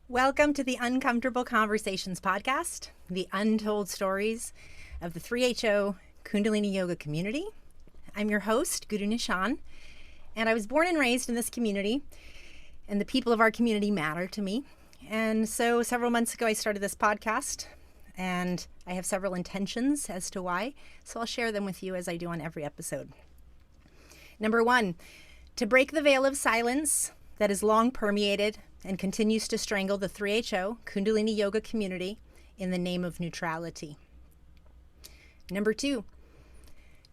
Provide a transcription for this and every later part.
Welcome to the Uncomfortable Conversations podcast, the untold stories of the 3HO Kundalini Yoga community. I'm your host, Guru Nishan, and I was born and raised in this community, and the people of our community matter to me. And so several months ago, I started this podcast, and I have several intentions as to why, so I'll share them with you as I do on every episode. Number one, to break the veil of silence that has long permeated and continues to strangle the 3HO Kundalini Yoga community in the name of neutrality. Number two,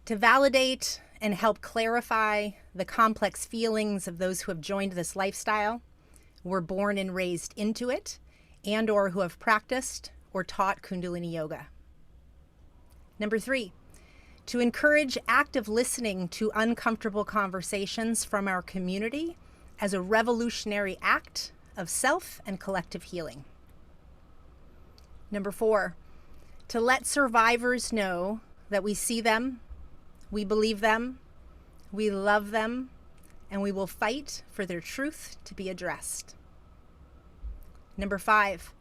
to validate and help clarify the complex feelings of those who have joined this lifestyle, were born and raised into it, and or who have practiced or taught Kundalini Yoga. Number three, to encourage active listening to uncomfortable conversations from our community as a revolutionary act of self and collective healing. Number four, to let survivors know that we see them, we believe them, we love them, and we will fight for their truth to be addressed. Number five,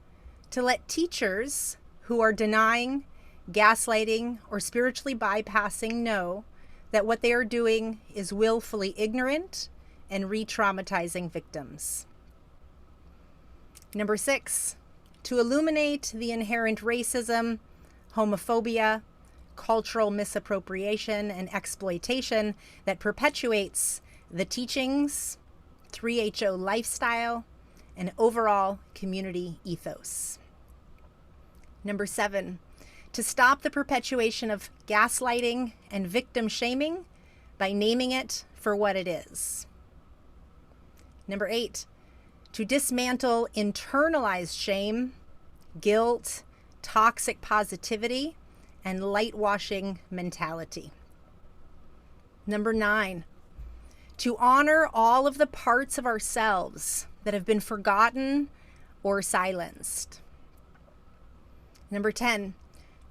to let teachers who are denying, gaslighting, or spiritually bypassing know that what they are doing is willfully ignorant and re-traumatizing victims. Number six, to illuminate the inherent racism, homophobia, cultural misappropriation, and exploitation that perpetuates the teachings, 3HO lifestyle, and overall community ethos. Number seven, to stop the perpetuation of gaslighting and victim shaming by naming it for what it is. Number eight, to dismantle internalized shame, guilt, toxic positivity, and light-washing mentality. Number nine, to honor all of the parts of ourselves that have been forgotten or silenced. Number 10,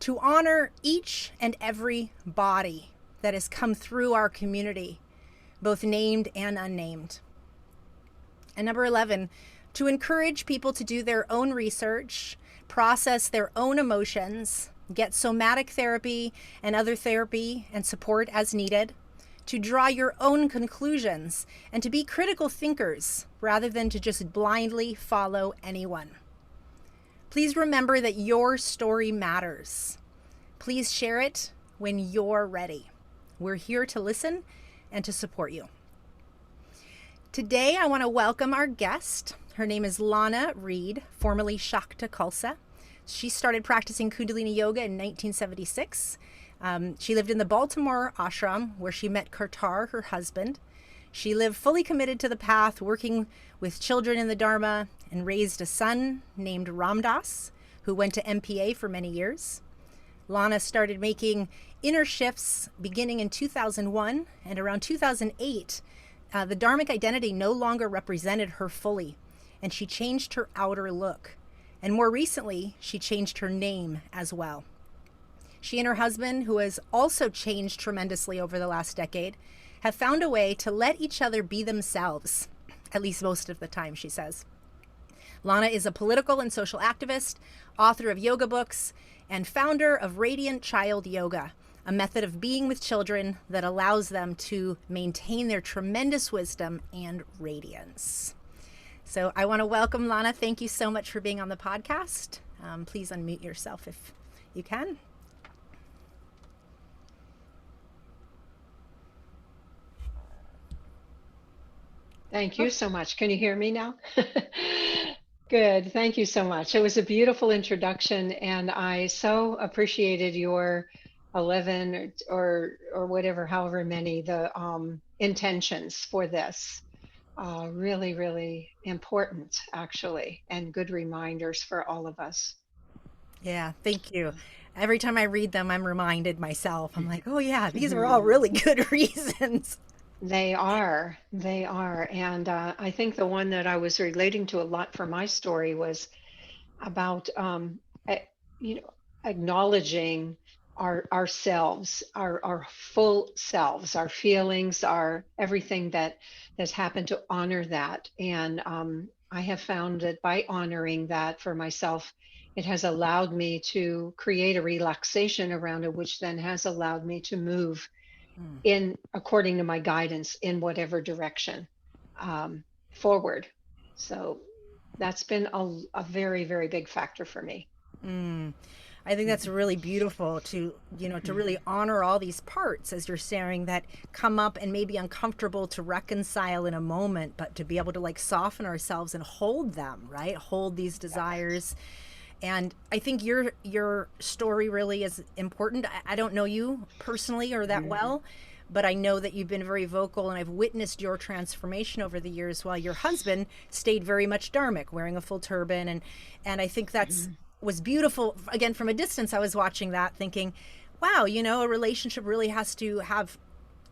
to honor each and every body that has come through our community, both named and unnamed. And number 11, to encourage people to do their own research, process their own emotions, get somatic therapy and other therapy and support as needed, to draw your own conclusions, and to be critical thinkers rather than to just blindly follow anyone. Please remember that your story matters. Please share it when you're ready. We're here to listen and to support you. Today, I want to welcome our guest. Her name is Lana Reed, formerly Shakta Khalsa. She started practicing Kundalini Yoga in 1976. She lived in the Baltimore Ashram, where she met Kartar, her husband. She lived fully committed to the path, working with children in the dharma, and raised a son named Ramdas, who went to MPA for many years. Lana started making inner shifts beginning in 2001, and around 2008, the Dharmic identity no longer represented her fully, and she changed her outer look. And more recently, she changed her name as well. She and her husband, who has also changed tremendously over the last decade, have found a way to let each other be themselves, at least most of the time, she says. Lana is a political and social activist, author of yoga books, and founder of Radiant Child Yoga, a method of being with children that allows them to maintain their tremendous wisdom and radiance. So I want to welcome Lana. Thank you so much for being on the podcast. Please unmute yourself if you can. Thank you so much. Can you hear me now? Good. Thank you so much. It was a beautiful introduction, and I so appreciated your 11 or whatever, however many the intentions for this. Really, really important, actually, and good reminders for all of us. Yeah, thank you. Every time I read them, I'm reminded myself. I'm like, oh yeah, these are all really good reasons. They are. And I think the one that I was relating to a lot for my story was about, a- you know, acknowledging ourselves, our full selves, our feelings, our everything that has happened, to honor that. And I have found that by honoring that for myself, it has allowed me to create a relaxation around it, which then has allowed me to move Mm. in according to my guidance in whatever direction um, forward. So that's been a very, very big factor for me. Mm. I think that's Mhm. really beautiful to, to really honor all these parts as you're sharing that come up and may be uncomfortable to reconcile in a moment, but to be able to like soften ourselves and hold them, right? Hold these Yes. desires. And I think your story really is important. I don't know you personally or that Mhm. well, but I know that you've been very vocal and I've witnessed your transformation over the years while your husband stayed very much dharmic, wearing a full turban, and I think that's Mhm. was beautiful. Again, from a distance I was watching that thinking, wow, a relationship really has to have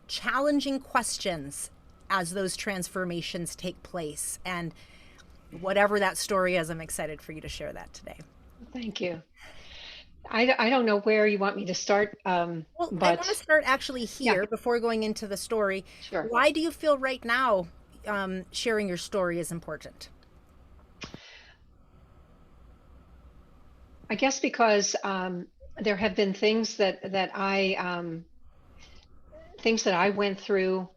challenging questions as those transformations take place. And whatever that story is, I'm excited for you to share that today. Thank you. I don't know where you want me to start, Well, I want to but start actually yeah, here before going into the story. sure. Why do you feel right now sharing your story is important? I guess because there have been things that I went through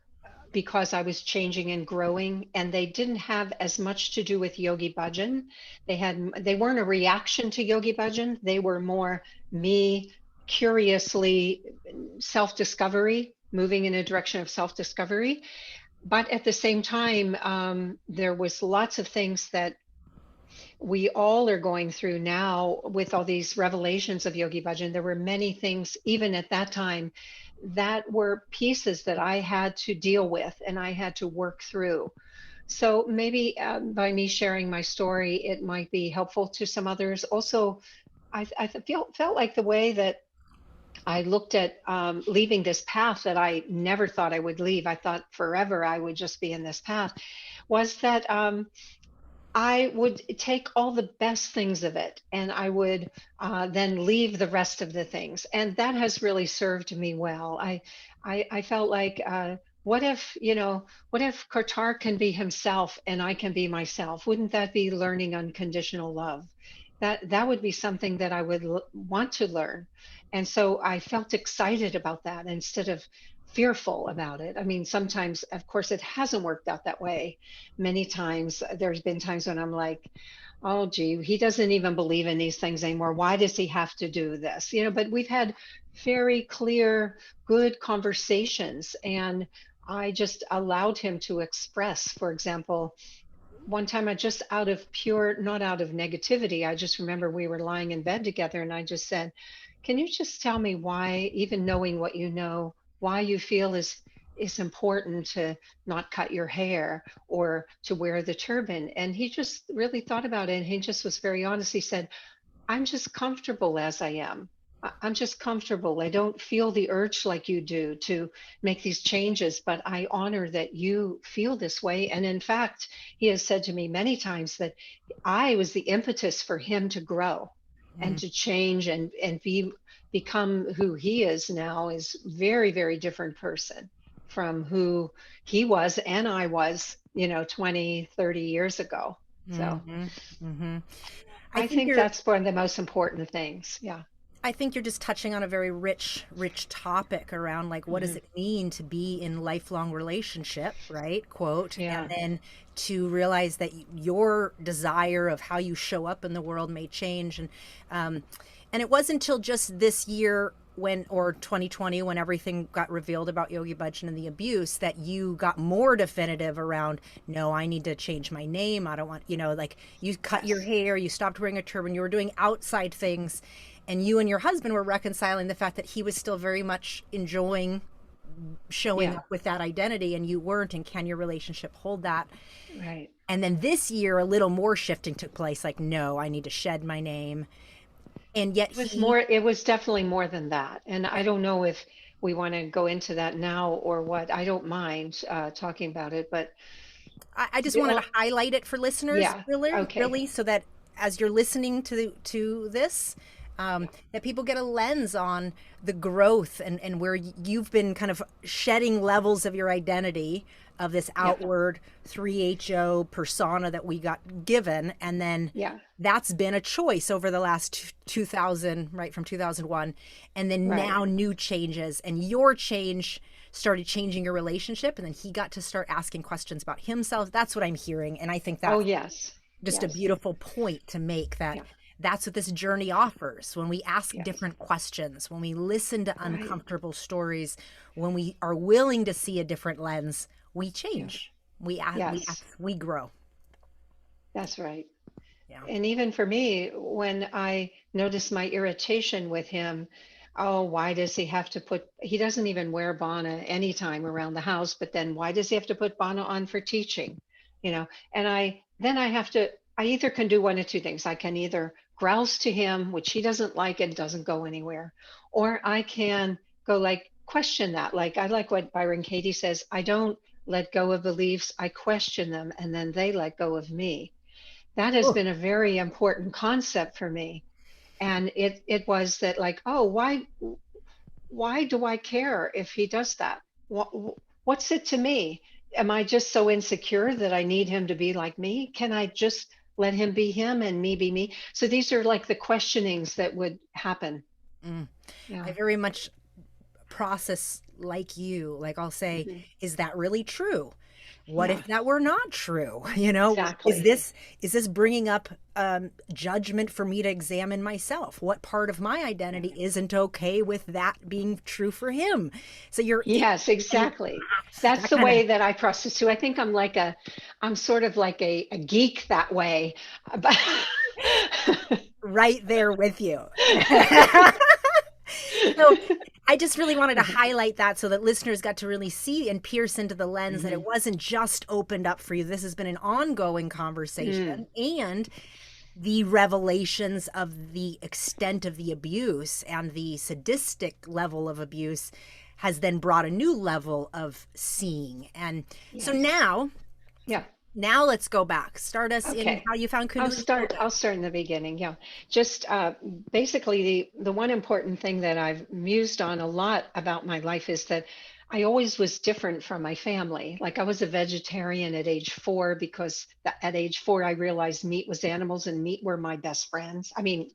because I was changing and growing, and they didn't have as much to do with Yogi Bhajan. They weren't a reaction to Yogi Bhajan. They were more me curiously self-discovery, moving in a direction of self-discovery. But at the same time, there was lots of things that we all are going through now with all these revelations of Yogi Bhajan. There were many things, even at that time, that were pieces that I had to deal with and I had to work through. So maybe by me sharing my story, it might be helpful to some others. Also, felt like the way that I looked at leaving this path that I never thought I would leave. I thought forever I would just be in this path. Was that I would take all the best things of it and I would then leave the rest of the things. And that has really served me well. I felt like, what if Kartar can be himself and I can be myself? Wouldn't that be learning unconditional love? That would be something that I would want to learn. And so I felt excited about that instead of fearful about it. I mean, sometimes, of course, it hasn't worked out that way. Many times there's been times when I'm like, oh gee, he doesn't even believe in these things anymore, why does he have to do this, but we've had very clear, good conversations, and I just allowed him to express. For example, one time, I just, out of pure, not out of negativity, I just remember we were lying in bed together and I just said, can you just tell me why, even knowing what you know, why you feel is important to not cut your hair or to wear the turban? And he just really thought about it and he just was very honest. He said, I'm just comfortable as I am. I'm just comfortable. I don't feel the urge like you do to make these changes, but I honor that you feel this way. And in fact, he has said to me many times that I was the impetus for him to grow and Mm. to change and become who he is now, is very, very different person from who he was and I was, 20, 30 years ago. So Mm-hmm. Mm-hmm. I I think think you're that's one of the most important things. Yeah. I think you're just touching on a very rich topic around like what does Hmm. it mean to be in lifelong relationship, right? Quote, and Yeah. then to realize that your desire of how you show up in the world may change, um, and it wasn't until just this year when or 2020 when everything got revealed about Yogi Bhajan and the abuse that you got more definitive around, no, I need to change my name, I don't want, like you cut your Yes. hair, you stopped wearing a turban, you were doing outside things, and you and your husband were reconciling the fact that he was still very much enjoying showing Yeah. up with that identity and you weren't, and can your relationship hold that? Right. And then this year a little more shifting took place, like, no, I need to shed my name. And yet he It was definitely more than that. And I don't know if we want to go into that now or what. I don't mind talking about it, but I just the wanted to only, highlight it for listeners, yeah. really, Okay. really, so that as you're listening to this, that people get a lens on the growth and where you've been kind of shedding levels of your identity of this Yeah. outward 3HO persona that we got given. And then Yeah. that's been a choice over the last 2000, right, from 2001. And then Right. now new changes, and your change started changing your relationship. And then he got to start asking questions about himself. That's what I'm hearing. And I think Oh, that's yes. just a Yes. beautiful point to make, that Yeah. that's what this journey offers. When we ask Yes. different questions, when we listen to Right. uncomfortable stories, when we are willing to see a different lens, we Yeah. change. Yes. We grow. That's right. Yeah. And even for me, when I notice my irritation with him, oh, why does he have to put, he doesn't even wear Bana anytime around the house, but then why does he have to put Bana on for teaching? You know, and then I have to, I either can do one of two things. I can either grouse to him, which he doesn't like and doesn't go anywhere, or I can go like question that. Like I like what Byron Katie says, I don't let go of beliefs, I question them, and then they let go of me. That has Oh, been a very important concept for me. And it was that like, oh, why do I care if he does that? What's it to me? Am I just so insecure that I need him to be like me? Can I just let him be him and me be me? So these are like the questionings that would happen. mm. I Yeah. very much process like you. Like I'll say, Mhm. is that really true? What Yeah, if that were not true? You know, exactly. is this bringing up judgment for me to examine myself? What part of my Yeah. identity isn't okay with that being true for him? So you're Yes, and exactly. That's that the kind of way that I process too. I think I'm sort of like a geek that way. But right there with you. So I just really wanted to highlight that so that listeners got to really see and pierce into the lens that it Mhm. wasn't just opened up for you. This has been an ongoing Mm. conversation, and the revelations of the extent of the abuse and the sadistic level of abuse has then brought a new level of seeing. And so Yes. now Yeah. let's go back. Start us in Okay. how you found I'll Kundalini start. Yoga. I'll start in the beginning. Yeah. Just basically, the one important thing that I've mused on a lot about my life is that I always was different from my family. Like I was a vegetarian at age 4 because at age 4 I realized meat was animals and meat were my best friends. I mean,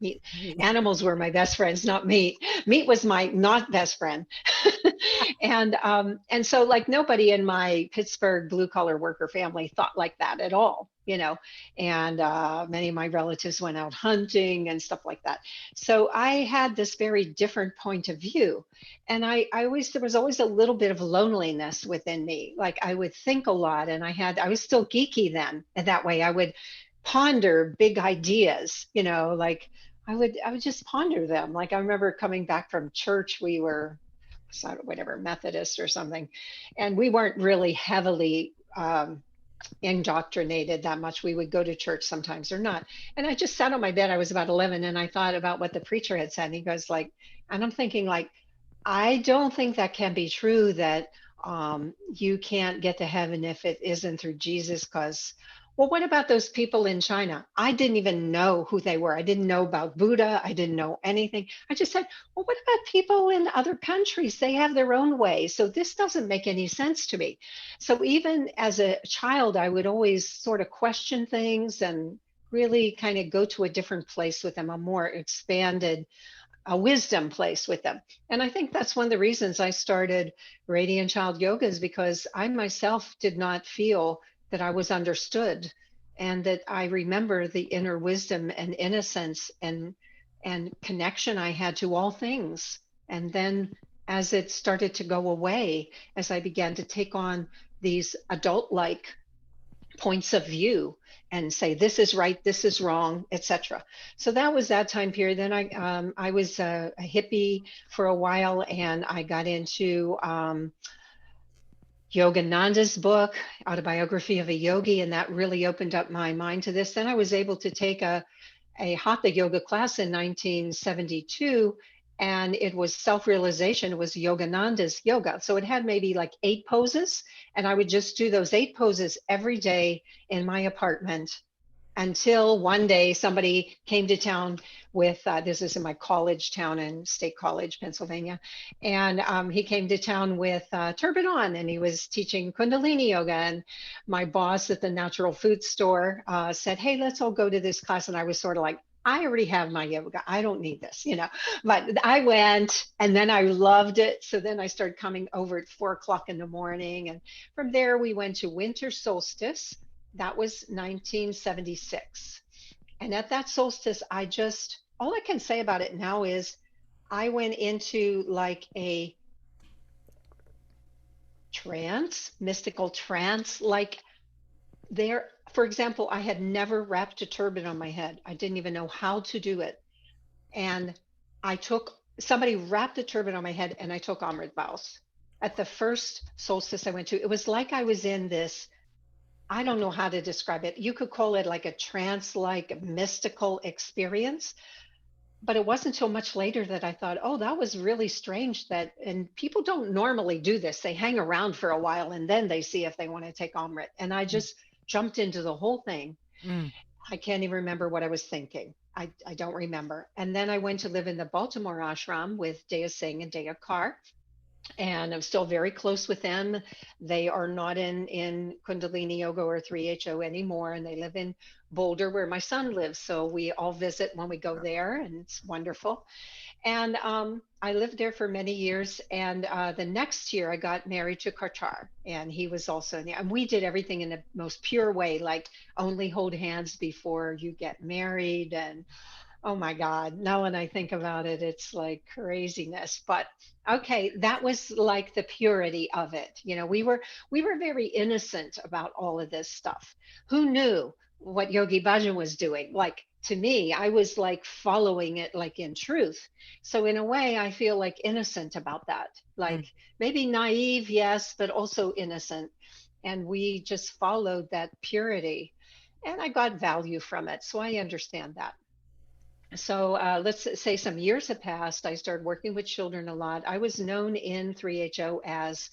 animals were my best friends, not meat. Meat was my not best friend. And so like nobody in my Pittsburgh blue collar worker family thought like that at all. And many of my relatives went out hunting and stuff like that. So I had this very different point of view. And I always, there was always a little bit of loneliness within me. Like I would think a lot and I was still geeky then. And that way I would ponder big ideas, like I would just ponder them. Like I remember coming back from church, we were, whatever, Methodist or something. And we weren't really heavily indoctrinated that much. We would go to church sometimes or not. And I just sat on my bed. I was about 11 and I thought about what the preacher had said. And he goes like, and I'm thinking like, I don't think that can be true that you can't get to heaven if it isn't through Jesus. Because, well, what about those people in China? I didn't even know who they were. I didn't know about Buddha. I didn't know anything. I just said, well, what about people in other countries? They have their own way. So this doesn't make any sense to me. So even as a child, I would always sort of question things and really kind of go to a different place with them, a more expanded a wisdom place with them. And I think that's one of the reasons I started Radiant Child Yoga is because I myself did not feel that I was understood and that I remember the inner wisdom and innocence and connection I had to all things. And then as it started to go away, as I began to take on these adult like points of view and say this is right, this is wrong, etc. So that was that time period. Then I was a hippie for a while, and I got into Yogananda's book, Autobiography of a Yogi, and that really opened up my mind to this. Then I was able to take a hatha yoga class in 1972, and it was self-realization. It was Yogananda's yoga. So it had maybe like 8 poses, and I would just do those 8 poses every day in my apartment until one day somebody came to town with, this is in my college town in State College, Pennsylvania. And he came to town with turban on, and he was teaching Kundalini Yoga. And my boss at the natural food store said, hey, let's all go to this class. And I was sort of like, I already have my yoga. I don't need this, but I went, and then I loved it. So then I started coming over at 4 o'clock in the morning. And from there, we went to winter solstice. That was 1976. And at that solstice, all I can say about it now is I went into like a trance, mystical trance. Like there, for example, I had never wrapped a turban on my head. I didn't even know how to do it. And somebody wrapped a turban on my head, and I took Amrit vows. At the first solstice I went to, it was like I was in this, I don't know how to describe it. You could call it like a trance-like mystical experience. But it wasn't until much later that I thought, oh, that was really strange and people don't normally do this. They hang around for a while and then they see if they want to take Amrit. And I just jumped into the whole thing. Mm. I can't even remember what I was thinking. I don't remember. And then I went to live in the Baltimore Ashram with Dea Singh and Dea Carr. And I'm still very close with them. They are not in Kundalini Yoga or 3HO anymore, and they live in Boulder, where my son lives. So we all visit when we go there, and it's wonderful. And I lived there for many years. And the next year, I got married to Kartar, and he was also in there. And we did everything in the most pure way, like only hold hands before you get married. And oh my God, now when I think about it, it's like craziness. But okay, that was like the purity of it. We were very innocent about all of this stuff. Who knew what Yogi Bhajan was doing? Like to me, I was like following it like in truth. So in a way, I feel like innocent about that. Like maybe naive, yes, but also innocent. And we just followed that purity. And I got value from it. So I understand that. So let's say some years have passed. I started working with children a lot. I was known in 3HO as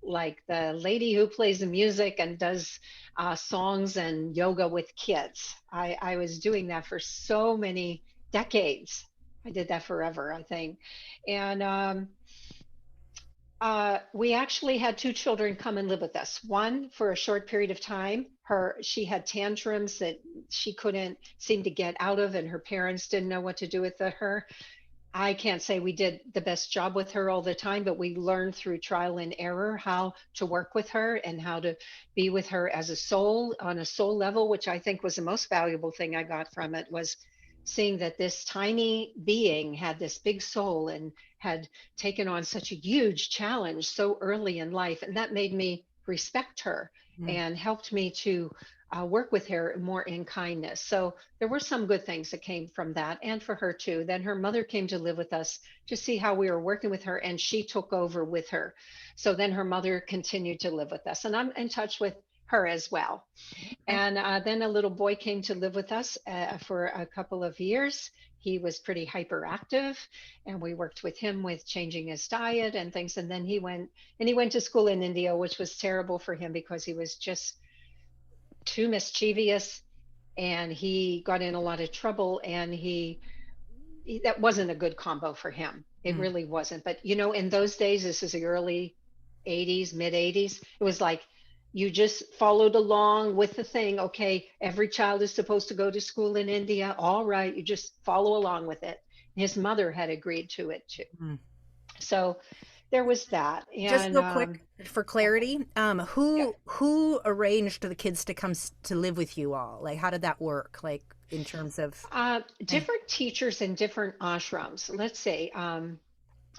like the lady who plays the music and does songs and yoga with kids. I was doing that for so many decades. I did that forever, I think. And we actually had two children come and live with us. One for a short period of time. She had tantrums that she couldn't seem to get out of, and her parents didn't know what to do with her. I can't say we did the best job with her all the time, but we learned through trial and error how to work with her and how to be with her as a soul on a soul level, which I think was the most valuable thing I got from it, was seeing that this tiny being had this big soul and had taken on such a huge challenge so early in life. And that made me respect her and helped me to work with her more in kindness. So there were some good things that came from that, and for her too. Then her mother came to live with us to see how we were working with her, and she took over with her. So then her mother continued to live with us, and I'm in touch with her as well. And then a little boy came to live with us for a couple of years. He was pretty hyperactive, and we worked with him with changing his diet and things. And then he went to school in India, which was terrible for him because he was just too mischievous, and he got in a lot of trouble, and that wasn't a good combo for him. It really wasn't. But in those days, this is the early 80s, mid 80s, it was like you just followed along with the thing. Okay, every child is supposed to go to school in India. All right, you just follow along with it. His mother had agreed to it too. So there was that. And just real quick for clarity, who arranged the kids to come to live with you all? Like, how did that work? Like in terms of different teachers in different ashrams. Let's say,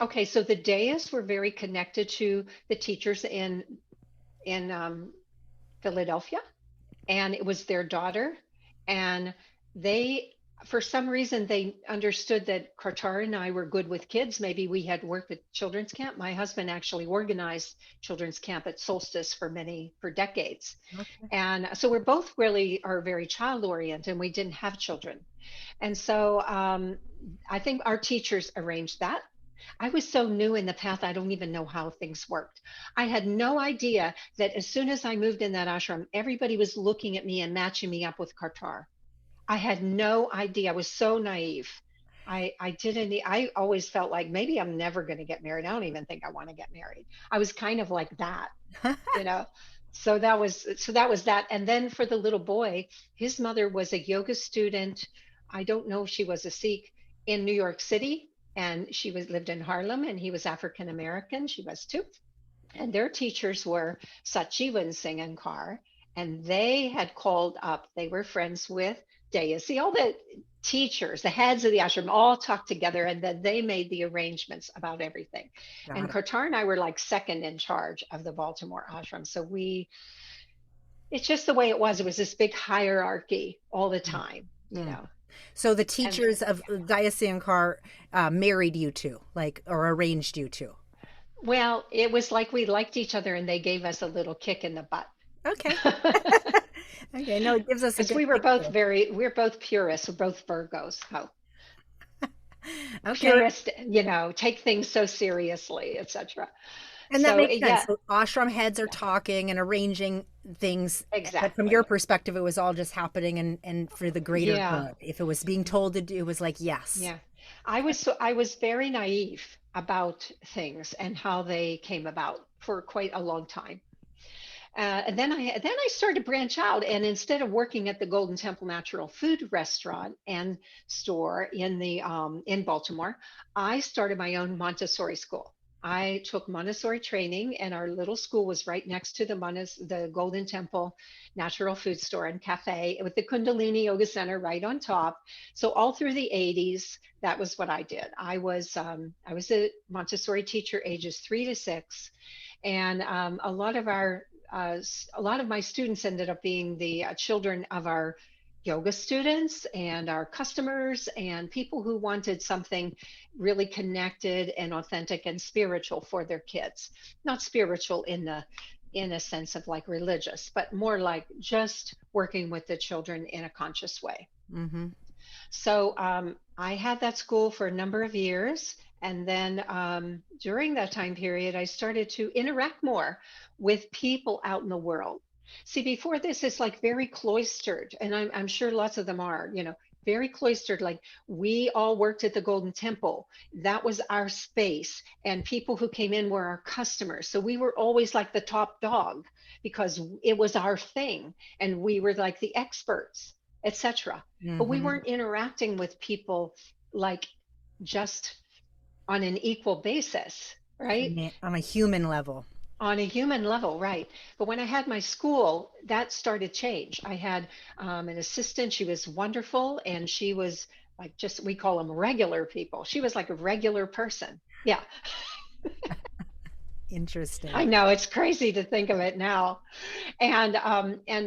okay, so the Deas were very connected to the teachers in Philadelphia, and it was their daughter, and they, for some reason, they understood that Kartar and I were good with kids. Maybe we had worked at children's camp. My husband actually organized children's camp at Solstice for decades. Okay. And so we're both really are very child oriented, and we didn't have children. And so I think our teachers arranged that. I was so new in the path, I don't even know how things worked. I had no idea that as soon as I moved in that ashram, everybody was looking at me and matching me up with Kartar. I had no idea. I was so naive. I didn't, I always felt like maybe I'm never going to get married. I don't even think I want to get married. I was kind of like that, you know. So that was that. And then for the little boy, his mother was a yoga student. I don't know if she was a Sikh in New York City, and she was lived in Harlem, and he was African American. She was too. And their teachers were Sachivan Singh and Kaur, and they had called up, they were friends with Dayasee, all the teachers, the heads of the ashram all talked together, and then they made the arrangements about everything. Got And it. Kartar and I were like second in charge of the Baltimore Ashram. So it's just the way it was. It was this big hierarchy all the Mm. time, Mm. So the And teachers of Dyasankar married you two, like, or arranged you two. well, it was like we liked each other and they gave us a little kick in the butt. Okay. Okay. No, it gives us a Because good we picture. we're both purists, we're both Virgos. So Okay. purist, take things so seriously, etc. And that So makes sense. yeah, So ashram heads are yeah, talking and arranging things, but from your exactly. perspective, it was all just happening and for the greater Yeah, good. If it was being told to do, it was like, yes. yeah. I was very naive about things and how they came about for quite a long time. And then I started to branch out, and instead of working at the Golden Temple Natural Food Restaurant and store in Baltimore, I started my own Montessori school. I took Montessori training, and our little school was right next to the Golden Temple Natural Food Store and Cafe with the Kundalini Yoga Center right on top. So all through the 80s, that was what I did. I was a Montessori teacher, ages 3 to 6, and a lot of my students ended up being the children of our yoga students and our customers and people who wanted something really connected and authentic and spiritual for their kids. Not spiritual in a sense of like religious, but more like just working with the children in a conscious way. Mm-hmm. So I had that school for a number of years. And then during that time period, I started to interact more with people out in the world. See, before this, it's like very cloistered, and I'm sure lots of them are, very cloistered. Like we all worked at the Golden Temple. That was our space. And people who came in were our customers. So we were always like the top dog because it was our thing. And we were like the experts, etc. But we Mm-hmm. weren't interacting with people like just on an equal basis, right? On a human level. On a human level, right? But when I had my school, that started change. I had an assistant. She was wonderful, and she was like, just, we call them regular people. She was like a regular person. Yeah. Interesting. I know, it's crazy to think of it now. And then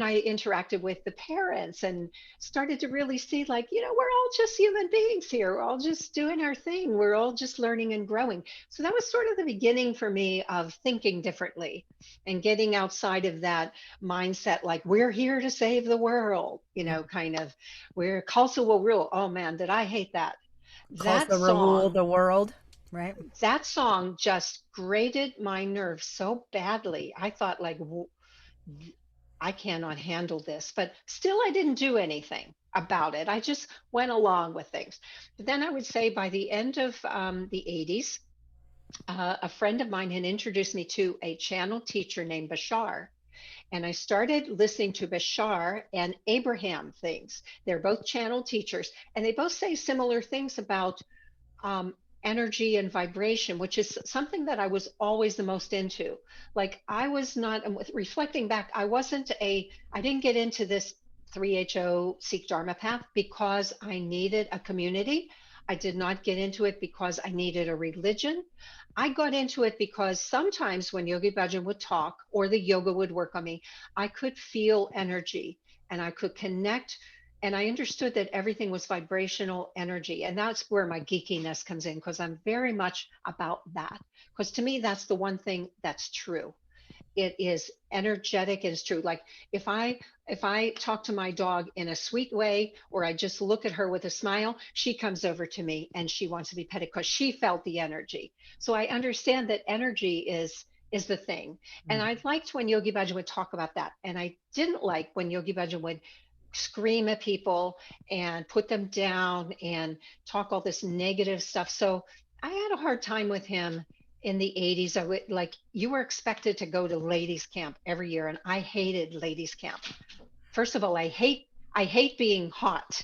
I interacted with the parents and started to really see, like, we're all just human beings here. We're all just doing our thing. We're all just learning and growing. So that was sort of the beginning for me of thinking differently and getting outside of that mindset, like we're here to save the world, kind of where Khalsa will rule. Oh man, did I hate that. Calls That the rule song the world, right? that song just grated my nerves so badly. I thought, like, I cannot handle this. But still, I didn't do anything about it. I just went along with things. But then I would say by the end of the 80s, a friend of mine had introduced me to a channel teacher named Bashar. And I started listening to Bashar and Abraham things. They're both channel teachers, and they both say similar things about um, energy and vibration, which is something that I was always the most into. Like I was not, and with reflecting back, I didn't get into this 3HO Sikh Dharma path because I needed a community. I did not get into it because I needed a religion. I got into it because sometimes when Yogi Bhajan would talk or the yoga would work on me, I could feel energy and I could connect, and I understood that everything was vibrational energy. And that's where my geekiness comes in, because I'm very much about that. Because to me, that's the one thing that's true. It is energetic and it's true. Like if I talk to my dog in a sweet way, or I just look at her with a smile, she comes over to me and she wants to be petted because she felt the energy. So I understand that energy is the thing. And Mm. I liked when Yogi Bhajan would talk about that. And I didn't like when Yogi Bhajan would scream at people and put them down and talk all this negative stuff. So I had a hard time with him in the 80s. I would like, you were expected to go to ladies camp every year, and I hated ladies camp. First of all, I hate being hot,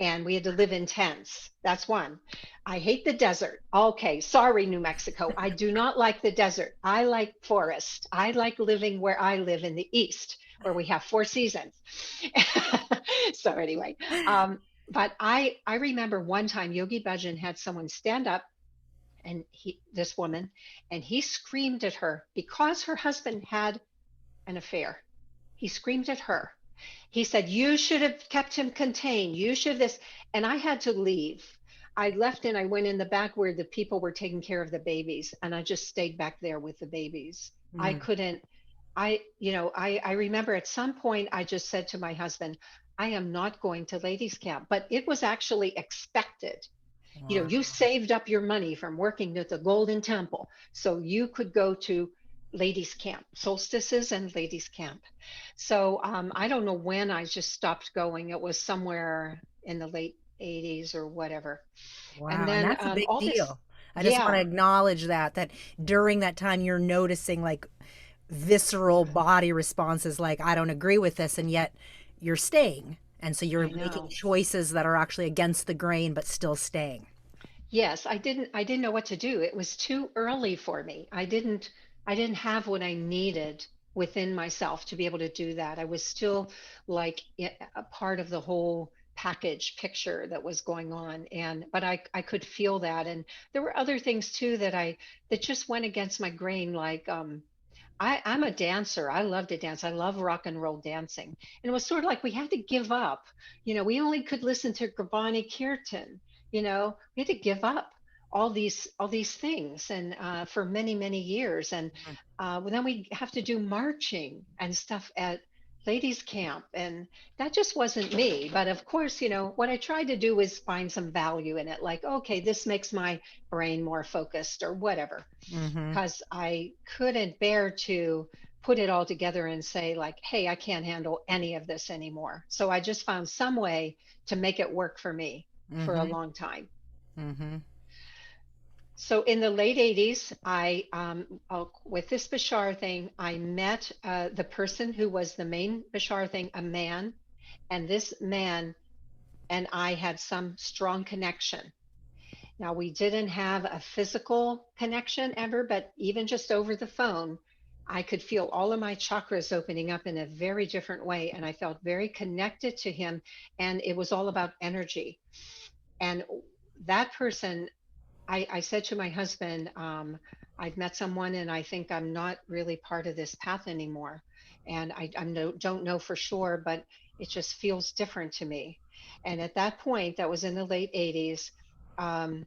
and we had to live in tents. That's one. I hate the desert. Okay, sorry, New Mexico. I do not like the desert. I like forest. I like living where I live in the east, where we have four seasons. So anyway, but I remember one time Yogi Bhajan had someone stand up, and this woman, and he screamed at her because her husband had an affair. He screamed at her. He said, "You should have kept him contained. You should this." And I had to leave. I left and I went in the back where the people were taking care of the babies. And I just stayed back there with the babies. I Mm. couldn't, I remember at some point I just said to my husband, I am not going to ladies' camp, but it was actually expected. You Wow. saved up your money from working at the Golden Temple so you could go to ladies camp, solstices and ladies camp. So I don't know when I just stopped going. It was somewhere in the late 80s or whatever. And Wow. And then that's a big all this, deal. I just want to yeah, acknowledge that during that time you're noticing like visceral body responses like I don't agree with this, and yet you're staying. And so you're I making know. choices that are actually against the grain but still staying. Yes, I didn't know what to do. It was too early for me. I didn't have what I needed within myself to be able to do that. I was still like a part of the whole package picture that was going on, and but I could feel that. And there were other things too that just went against my grain, like I'm a dancer. I love to dance. I love rock and roll dancing. And it was sort of like we had to give up. We only could listen to Gurbani Kirtan. We had to give up all these things, and for many many years. And then we have to do marching and stuff at ladies camp, and that just wasn't me. But of course, what I tried to do was find some value in it, like, okay, this makes my brain more focused or whatever, Mm-hmm. because I couldn't bear to put it all together and say, like, hey, I can't handle any of this anymore. So I just found some way to make it work for me for a Mm-hmm. long time. Mm-hmm. So in the late 80s, with this Bashar thing, I met the person who was the main Bashar thing, a man, and this man and I had some strong connection. Now, we didn't have a physical connection ever, but even just over the phone, I could feel all of my chakras opening up in a very different way. And I felt very connected to him. And it was all about energy. And that person, I said to my husband, I've met someone and I think I'm not really part of this path anymore. And don't know for sure, but it just feels different to me. And at that point, that was in the late 80s. Um,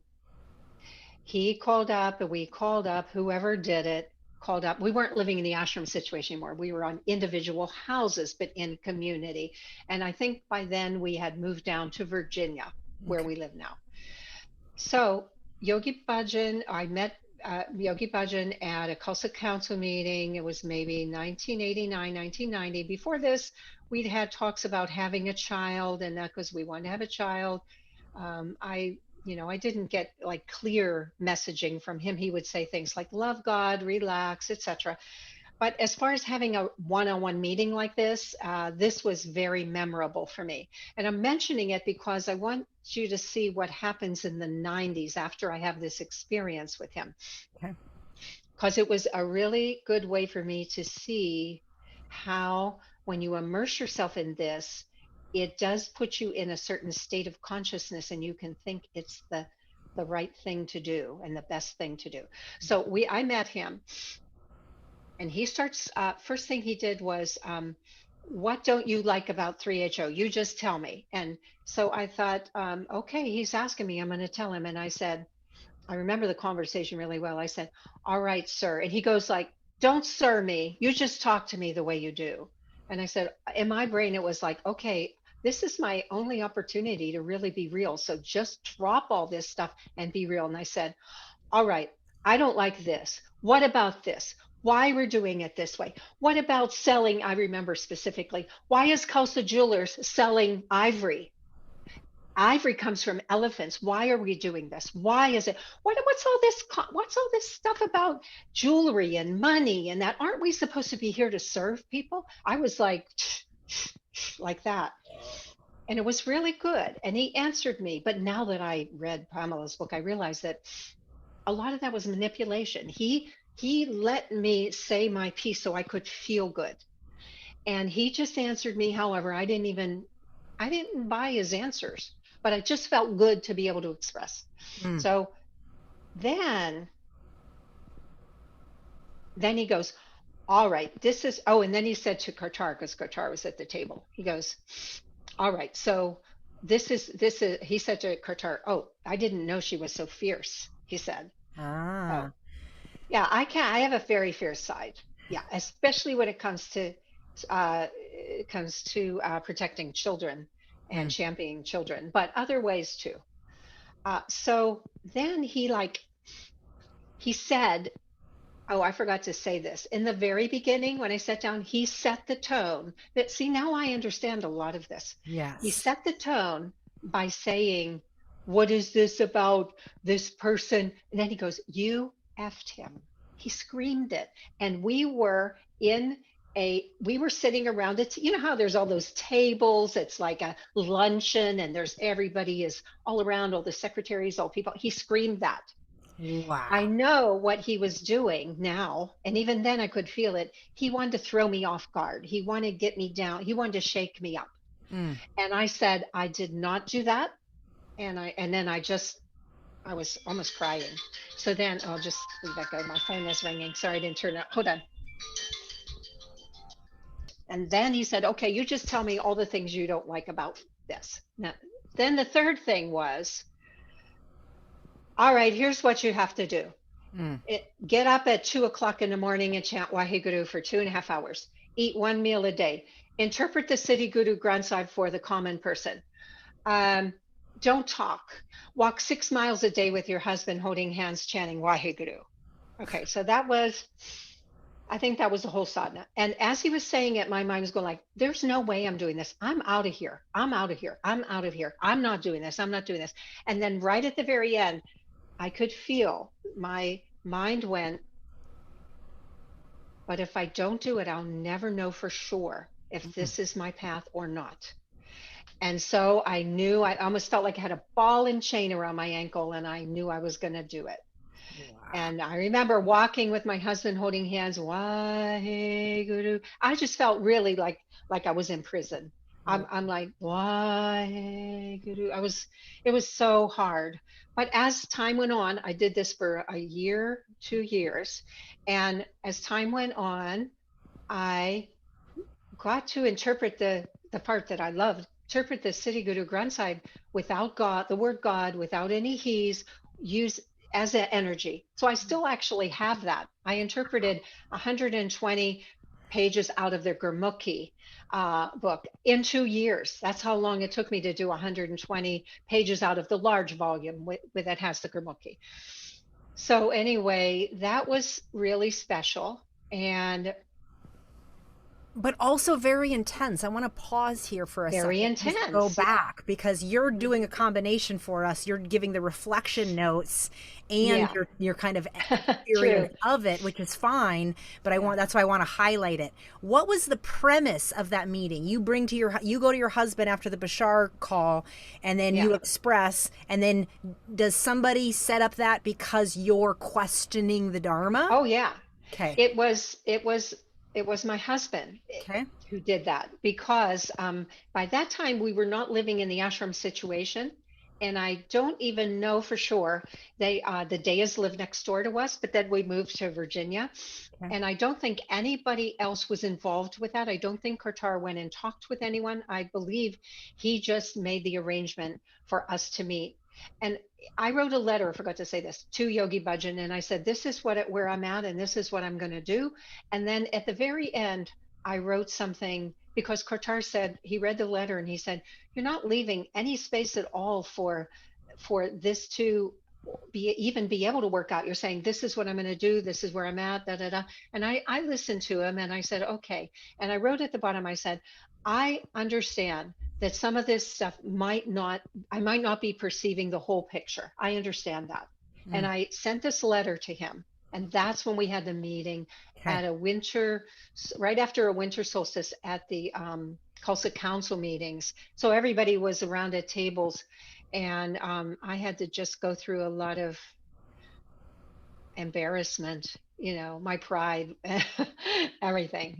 he called up, and we called up, whoever did it called up. We weren't living in the ashram situation anymore. We were on individual houses, but in community. And I think by then we had moved down to Virginia, where Okay. we live now. So Yogi Bhajan, I met Yogi Bhajan at a Khalsa Council meeting. It was maybe 1989, 1990. Before this, we'd had talks about having a child, and that because we wanted to have a child. I didn't get like clear messaging from him. He would say things like "love God, relax," etc. But as far as having a one-on-one meeting like this was very memorable for me. And I'm mentioning it because I want you to see what happens in the 90s after I have this experience with him, Okay. because it was a really good way for me to see how, when you immerse yourself in this, it does put you in a certain state of consciousness, and you can think it's the right thing to do and the best thing to do. So I met him, and he starts, first thing he did was, what don't you like about 3HO? You just tell me. And so I thought, okay, he's asking me, I'm going to tell him. And I said, I remember the conversation really well. I said, all right, sir. And he goes like, don't sir me, you just talk to me the way you do. And I said, in my brain, it was like, okay, this is my only opportunity to really be real. So just drop all this stuff and be real. And I said, all right, I don't like this. What about this? why we're doing it this way. What about selling? I remember specifically, why is Khalsa Jewelers selling ivory? Ivory comes from elephants. Why are we doing this? Why is it? What's all this? What's all this stuff about jewelry and money and that? Aren't we supposed to be here to serve people? I was like that, and it was really good. And he answered me. But now that I read Pamela's book, I realized that a lot of that was manipulation. He let me say my piece so I could feel good, and he just answered me. However, I didn't buy his answers, but I just felt good to be able to express. Mm. So then he goes, all right, this is, oh, and then he said to Kartar, because Kartar was at the table, he goes, all right, so this is, he said to Kartar, oh, I didn't know she was so fierce, he said. Oh, Ah. yeah, I have a very fierce side. Yeah, especially when it comes to protecting children and Mm. championing children, but other ways too. So then he said, oh, I forgot to say this. In the very beginning, when I sat down, he set the tone that, see, now I understand a lot of this. He Yes. set the tone by saying, what is this about this person? And then he goes, you effed him. He screamed it. And we were sitting around it. You know how there's all those tables, it's like a luncheon, and there's everybody is all around, all the secretaries, all people. He screamed that. I Wow. know what he was doing now. And even then I could feel it. He wanted to throw me off guard. He wanted to get me down. He wanted to shake me up. Mm. And I said, I did not do that. And then I was almost crying. So then I'll just leave that go. My phone is ringing. Sorry, I didn't turn it. Hold on. And then he said, okay, you just tell me all the things you don't like about this. Now, then the third thing was, all right, here's what you have to do. Mm. Get up at 2 o'clock in the morning and chant Waheguru for 2.5 hours. Eat one meal a day. Interpret the City Guru Granth Sahib for the common person. Don't talk. Walk 6 miles a day with your husband, holding hands, chanting Waheguru. Okay, so I think that was the whole sadhana. And as he was saying it, my mind was going like, there's no way I'm doing this. I'm out of here. I'm out of here. I'm out of here. I'm not doing this. I'm not doing this. And then right at the very end, I could feel my mind went, but if I don't do it, I'll never know for sure if Mm. this is my path or not. And so I knew, I almost felt like I had a ball and chain around my ankle, and I knew I was going to do it. Wow. And I remember walking with my husband holding hands, Waheguru. I just felt really like I was in prison. I'm like, Waheguru. It was so hard. But as time went on, I did this for a year, 2 years. And as time went on, I got to interpret the part that I loved, interpret the City Guru Granth Sahib without God, the word God, without any he's, use as an energy. So I still actually have that. I interpreted 120 pages out of the Gurmukhi book in 2 years. That's how long it took me to do 120 pages out of the large volume that has the Gurmukhi. So anyway, that was really special. And But also very intense. I want to pause here for a very second. Just go intense. back because you're doing a combination for us. You're giving the reflection notes and Yeah. you're kind of Yeah. experience True. of it, which is fine, but Yeah. that's why I want to highlight it. What was the premise of that meeting? You go to your husband after the Bashar call and then Yeah. you express, and then does somebody set up that because you're questioning the Dharma? Oh yeah. Okay. It was my husband Okay. who did that, because by that time we were not living in the ashram situation, and I don't even know for sure. The Deyas lived next door to us, but then we moved to Virginia, Okay. and I don't think anybody else was involved with that. I don't think Kartar went and talked with anyone. I believe he just made the arrangement for us to meet. And I wrote a letter, I forgot to say this, to Yogi Bhajan, and I said, this is where I'm at, and this is what I'm going to do. And then at the very end, I wrote something, because Kartar said, he read the letter and he said, you're not leaving any space at all for this to even be able to work out. You're saying, this is what I'm going to do. This is where I'm at, da, da, da. And I listened to him and I said, okay. And I wrote at the bottom, I said, I understand that some of this stuff I might not be perceiving the whole picture. I understand that. And Mm. I sent this letter to him. And that's when we had the meeting Okay. at a winter, right after a winter solstice at the Khalsa Council meetings. So everybody was around at tables, and I had to just go through a lot of embarrassment, my pride, everything,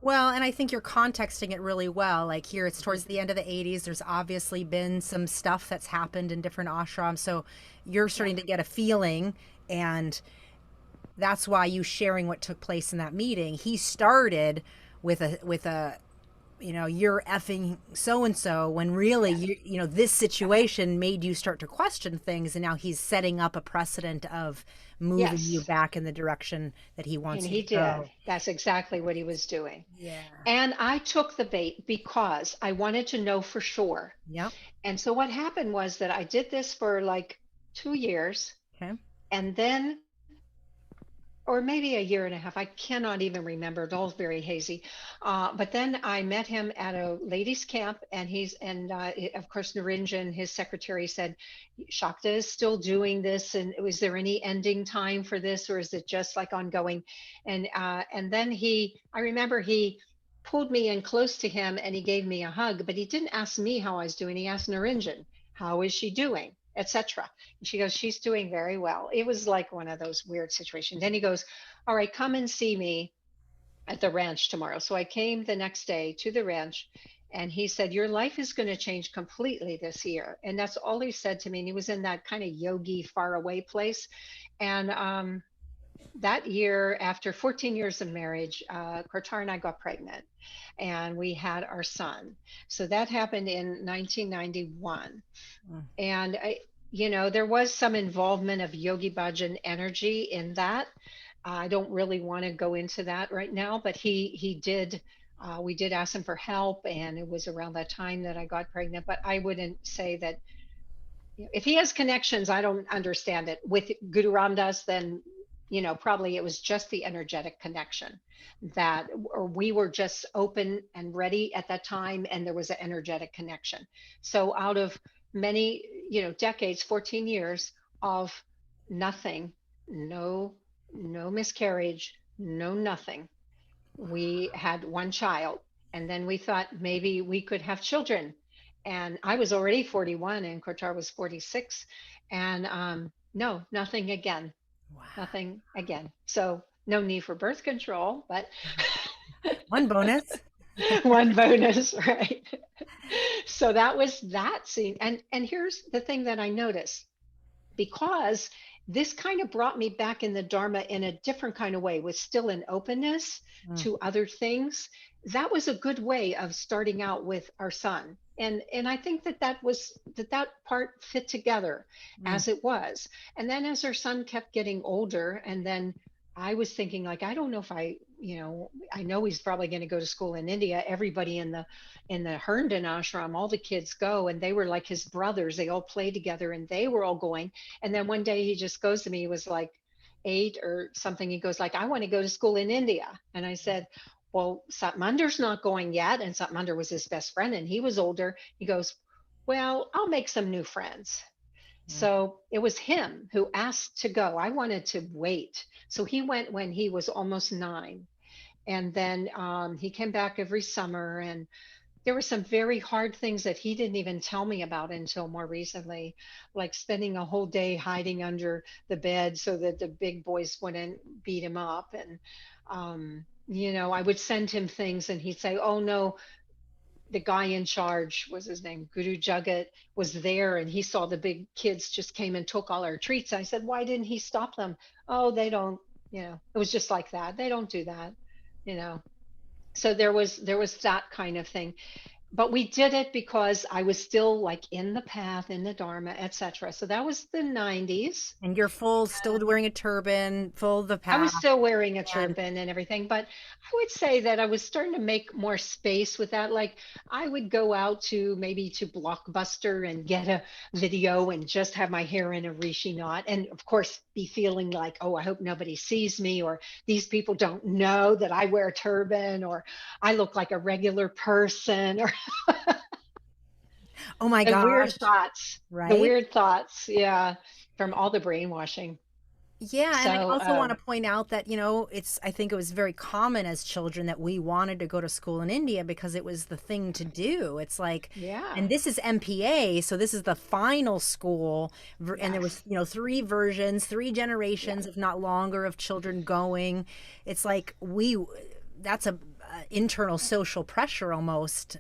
Well, and I think you're contexting it really well. Like here, it's Mhm. towards the end of the 80s. There's obviously been some stuff that's happened in different ashrams. So you're Yeah. starting to get a feeling, and that's why you sharing what took place in that meeting. He started with a you're effing so and so, when really Yes. this Yeah. situation made you start to question things, and now he's setting up a precedent of moving you Yes. back in the direction that he And wants you he to did. go. That's exactly what he was doing. Yeah. And I took the bait because I wanted to know for sure. Yep. And so what happened was that I did this for like 2 years. Okay. And then, or maybe a year and a half. I cannot even remember. It all very hazy. But then I met him at a ladies' camp, and of course Narinjan, his secretary, said, "Shakta is still doing this, and was there any ending time for this, or is it just like ongoing?" And then I remember he pulled me in close to him, and he gave me a hug, but he didn't ask me how I was doing. He asked Narinjan, "How is she doing?" etc. And she goes, "She's doing very well." It was like one of those weird situations. Then he goes, "All right, come and see me at the ranch tomorrow." So I came the next day to the ranch, and he said, "Your life is going to change completely this year." And that's all he said to me. And he was in that kind of yogi, far away place. And that year, after 14 years of marriage, Kartar and I got pregnant, and we had our son. So that happened in 1991. Mm. And there was some involvement of Yogi Bhajan energy in that. I don't really want to go into that right now, but he did. We did ask him for help, and it was around that time that I got pregnant. But I wouldn't say that, if he has connections, I don't understand it. With Guru Ramdas, then probably it was just the energetic connection, that, or we were just open and ready at that time, and there was an energetic connection. So out of many, decades, 14 years of nothing, no, no miscarriage, no nothing, we had one child. And then we thought maybe we could have children. And I was already 41 and Kortar was 46. And no, nothing again, Wow. nothing again. So no need for birth control, but One bonus. one bonus, right? So that was that scene. And here's the thing that I noticed, because this kind of brought me back in the Dharma in a different kind of way, with still an openness Mm. to other things. That was a good way of starting out with our son. And I think that part fit together Mm. as it was. And then as our son kept getting older, and then I was thinking, like, I don't know if I know he's probably going to go to school in India. Everybody in the Herndon ashram, all the kids go, and they were like his brothers. They all played together, and they were all going. And then one day he just goes to me, he was like 8 or something. He goes like, "I want to go to school in India." And I said, "Well, Satmander's not going yet." And Satmander was his best friend, and he was older. He goes, "Well, I'll make some new friends." Mm. So it was him who asked to go. I wanted to wait. So he went when he was almost 9. And then he came back every summer, and there were some very hard things that he didn't even tell me about until more recently, like spending a whole day hiding under the bed so that the big boys wouldn't beat him up. And, I would send him things, and he'd say, "Oh, no, the guy in charge," was his name, Guru Jagat, was there, and he saw the big kids just came and took all our treats. I said, "Why didn't he stop them?" "Oh, they don't, it was just like that. They don't do that, you know." So there was that kind of thing. but we did it because I was still like in the path, in the Dharma, etc. So that was the 90s. And you're full, still wearing a turban, full of the I path. was still wearing a And turban and everything, but I would say that I was starting to make more space with that. Like I would go out to maybe to Blockbuster and get a video and just have my hair in a rishi knot. And of course, be feeling like, oh, I hope nobody sees me, or these people don't know that I wear a turban, or I look like a regular person, or oh my the gosh, weird thoughts, the right? weird thoughts. Yeah. From all the brainwashing. Yeah, and I So, also want to point out that, I think it was very common as children that we wanted to go to school in India because it was the thing to do. It's like, yeah. and this is MPA, so this is the final school, and there was, Yes. three versions, three Yeah. generations, if not longer, of children going. It's like that's a internal social pressure almost,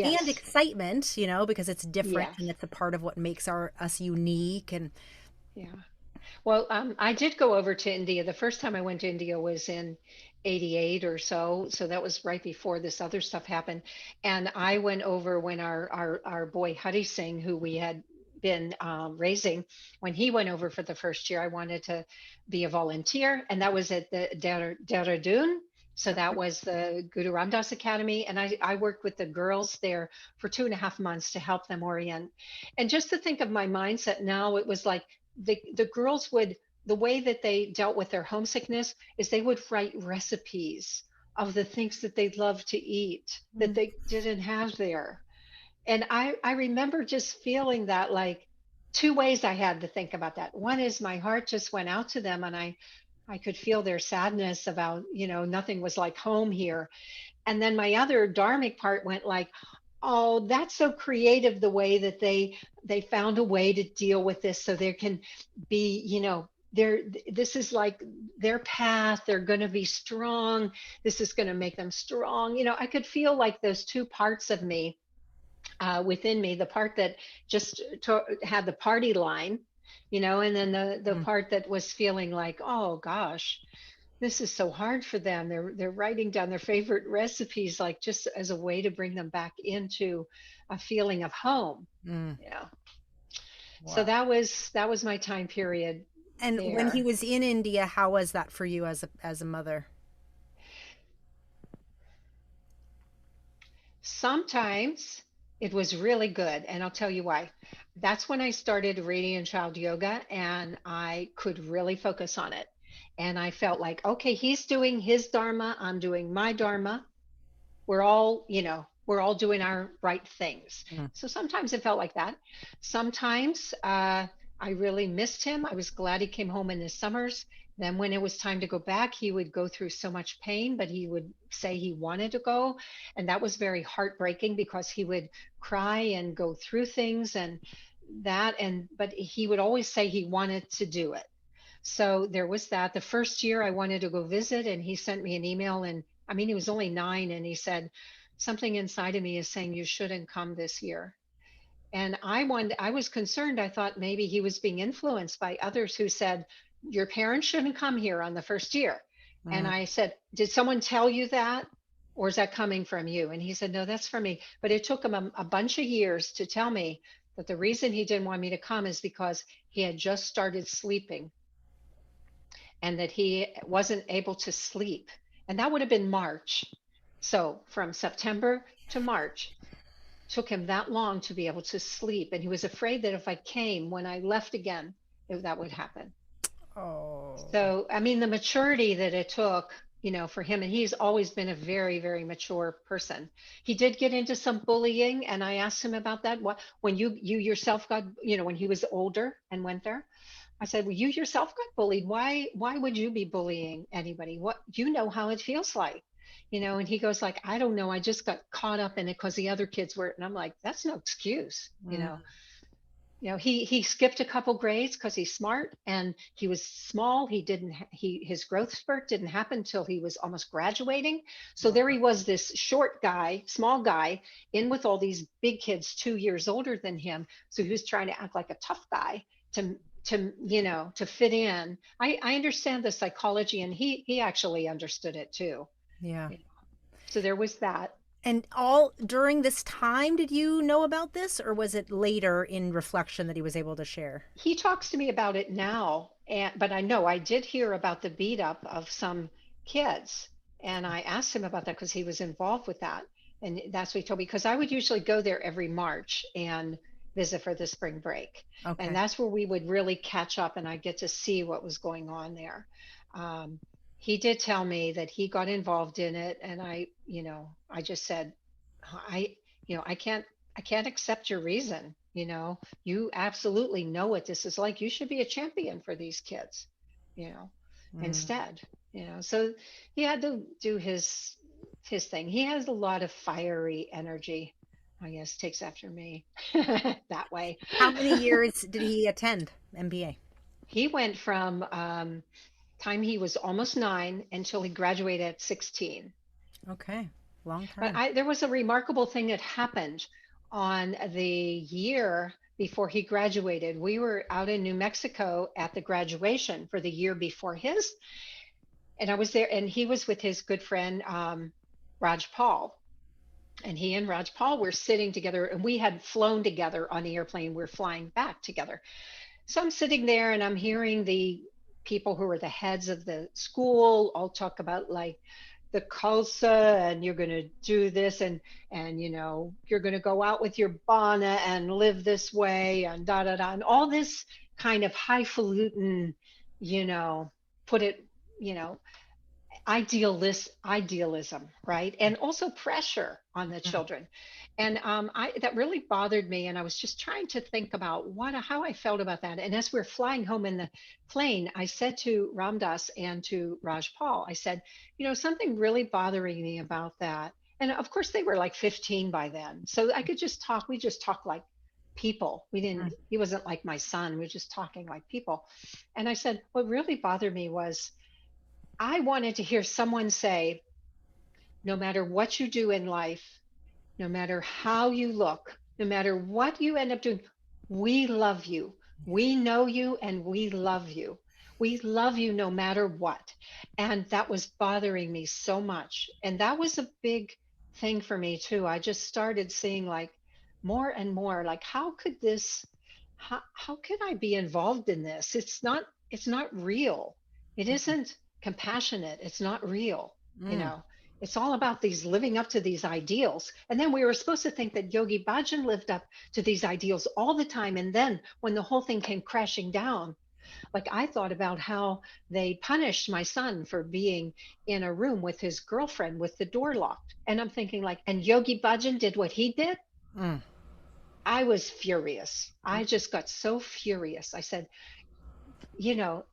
and Yes. excitement, because it's different Yes. and it's a part of what makes us unique. And Yeah. Well, I did go over to India. The first time I went to India was in 88 or so. So that was right before this other stuff happened. And I went over when our boy Hari Singh, who we had been raising, when he went over for the first year, I wanted to be a volunteer. And that was at the Dehradun. So that was the Guru Ramdas Academy. And I worked with the girls there for 2.5 months to help them orient. And just to think of my mindset now, it was like, the girls would, the way that they dealt with their homesickness is they would write recipes of the things that they'd love to eat that they didn't have there. And I remember just feeling that, like, two ways I had to think about that. One is my heart just went out to them, and I could feel their sadness about, nothing was like home here. And then my other dharmic part went like, oh, that's so creative, the way that they found a way to deal with this, so there can be, there, this is like their path, they're going to be strong, this is going to make them strong. I could feel like those two parts of me, within me, the part that just had the party line, and then the mm, part that was feeling like, oh gosh, this is so hard for them. They're writing down their favorite recipes, like just as a way to bring them back into a feeling of home. mm, Yeah. So wow. that was my time period And when he there. was in India, how was that for you as a mother? Sometimes it was really good, and I'll tell you why. That's when I started Radiant Child Yoga, and I could really focus on it. And I felt like, okay, he's doing his dharma, I'm doing my dharma. We're all doing our right things. Mm, So sometimes it felt like that. Sometimes I really missed him. I was glad he came home in the summers. Then when it was time to go back, he would go through so much pain, but he would say he wanted to go. And that was very heartbreaking, because he would cry and go through things and but he would always say he wanted to do it. So there was that. The first year I wanted to go visit, and he sent me an email, and I mean, he was only 9, and he said, something inside of me is saying you shouldn't come this year. And I was concerned. I thought maybe he was being influenced by others who said, your parents shouldn't come here on the first year. And mm, I said, did someone tell you that? Or is that coming from you? And he said, no, that's from me. But it took him a bunch of years to tell me that the reason he didn't want me to come is because he had just started sleeping, and that he wasn't able to sleep. And that would have been March. So from September to March took him that long to be able to sleep. And he was afraid that if I came when I left again, that would happen. oh, So, I mean, the maturity that it took, for him, and he's always been a very, very mature person. He did get into some bullying, and I asked him about that. What, when you yourself got, when he was older and went there, I said, well, you yourself got bullied. Why would you be bullying anybody? What, you know how it feels like, and he goes like, I don't know. I just got caught up in it because the other kids were, and I'm like, that's no excuse, mm, he skipped a couple grades because he's smart, and he was small. He didn't his growth spurt didn't happen until he was almost graduating. So there he wow. was, this short guy, small guy, in with all these big kids 2 years older than him. So he was trying to act like a tough guy to fit in. I understand the psychology, and he actually understood it too. Yeah. So there was that. And all during this time, did you know about this, or was it later in reflection that he was able to share? He talks to me about it now, but I know I did hear about the beat up of some kids, and I asked him about that because he was involved with that, and that's what he told me. Because I would usually go there every March and visit for the spring break, and Okay. that's where we would really catch up, and I get to see what was going on there. Um, he did tell me that he got involved in it, and I just said, I, I can't accept your reason. You absolutely know what this is like. You should be a champion for these kids, you know, Mm. instead, So he had to do his thing. He has a lot of fiery energy. I guess takes after me that way. How many years did he attend MBA? He went from time he was almost 9 until he graduated at 16. Okay, long But time. there was a remarkable thing that happened on the year before he graduated. We were out in New Mexico at the graduation for the year before his, and I was there, and he was with his good friend Raj Paul. And he and Raj Paul were sitting together, and we had flown together on the airplane. We're flying back together. So I'm sitting there and I'm hearing the people who are the heads of the school all talk about like the Khalsa, and you're going to do this, and you're going to go out with your bana and live this way, and da da da, and all this kind of highfalutin, you know, put it, you know, idealism, right? And also pressure on the Mm. children. And I that really bothered me. And I was just trying to think about how I felt about that. And as we're flying home in the plane, I said to Ramdas and to Raj Paul, I said, something really bothering me about that. And of course, they were like 15 by then. So I could just talk. We just talked like people. Mm. He wasn't like my son. We were just talking like people. And I said, what really bothered me was I wanted to hear someone say, no matter what you do in life, no matter how you look, no matter what you end up doing, we love you. We know you and we love you. We love you no matter what. And that was bothering me so much. And that was a big thing for me too. I just started seeing like more and more like how could I be involved in this? It's not real. It isn't compassionate. It's not real, you Mm. know. It's all about these living up to these ideals. And then we were supposed to think that Yogi Bhajan lived up to these ideals all the time. And then when the whole thing came crashing down, like I thought about how they punished my son for being in a room with his girlfriend with the door locked. And I'm thinking like, and Yogi Bhajan did what he did. Mm. I was furious. I just got so furious. I said, you know,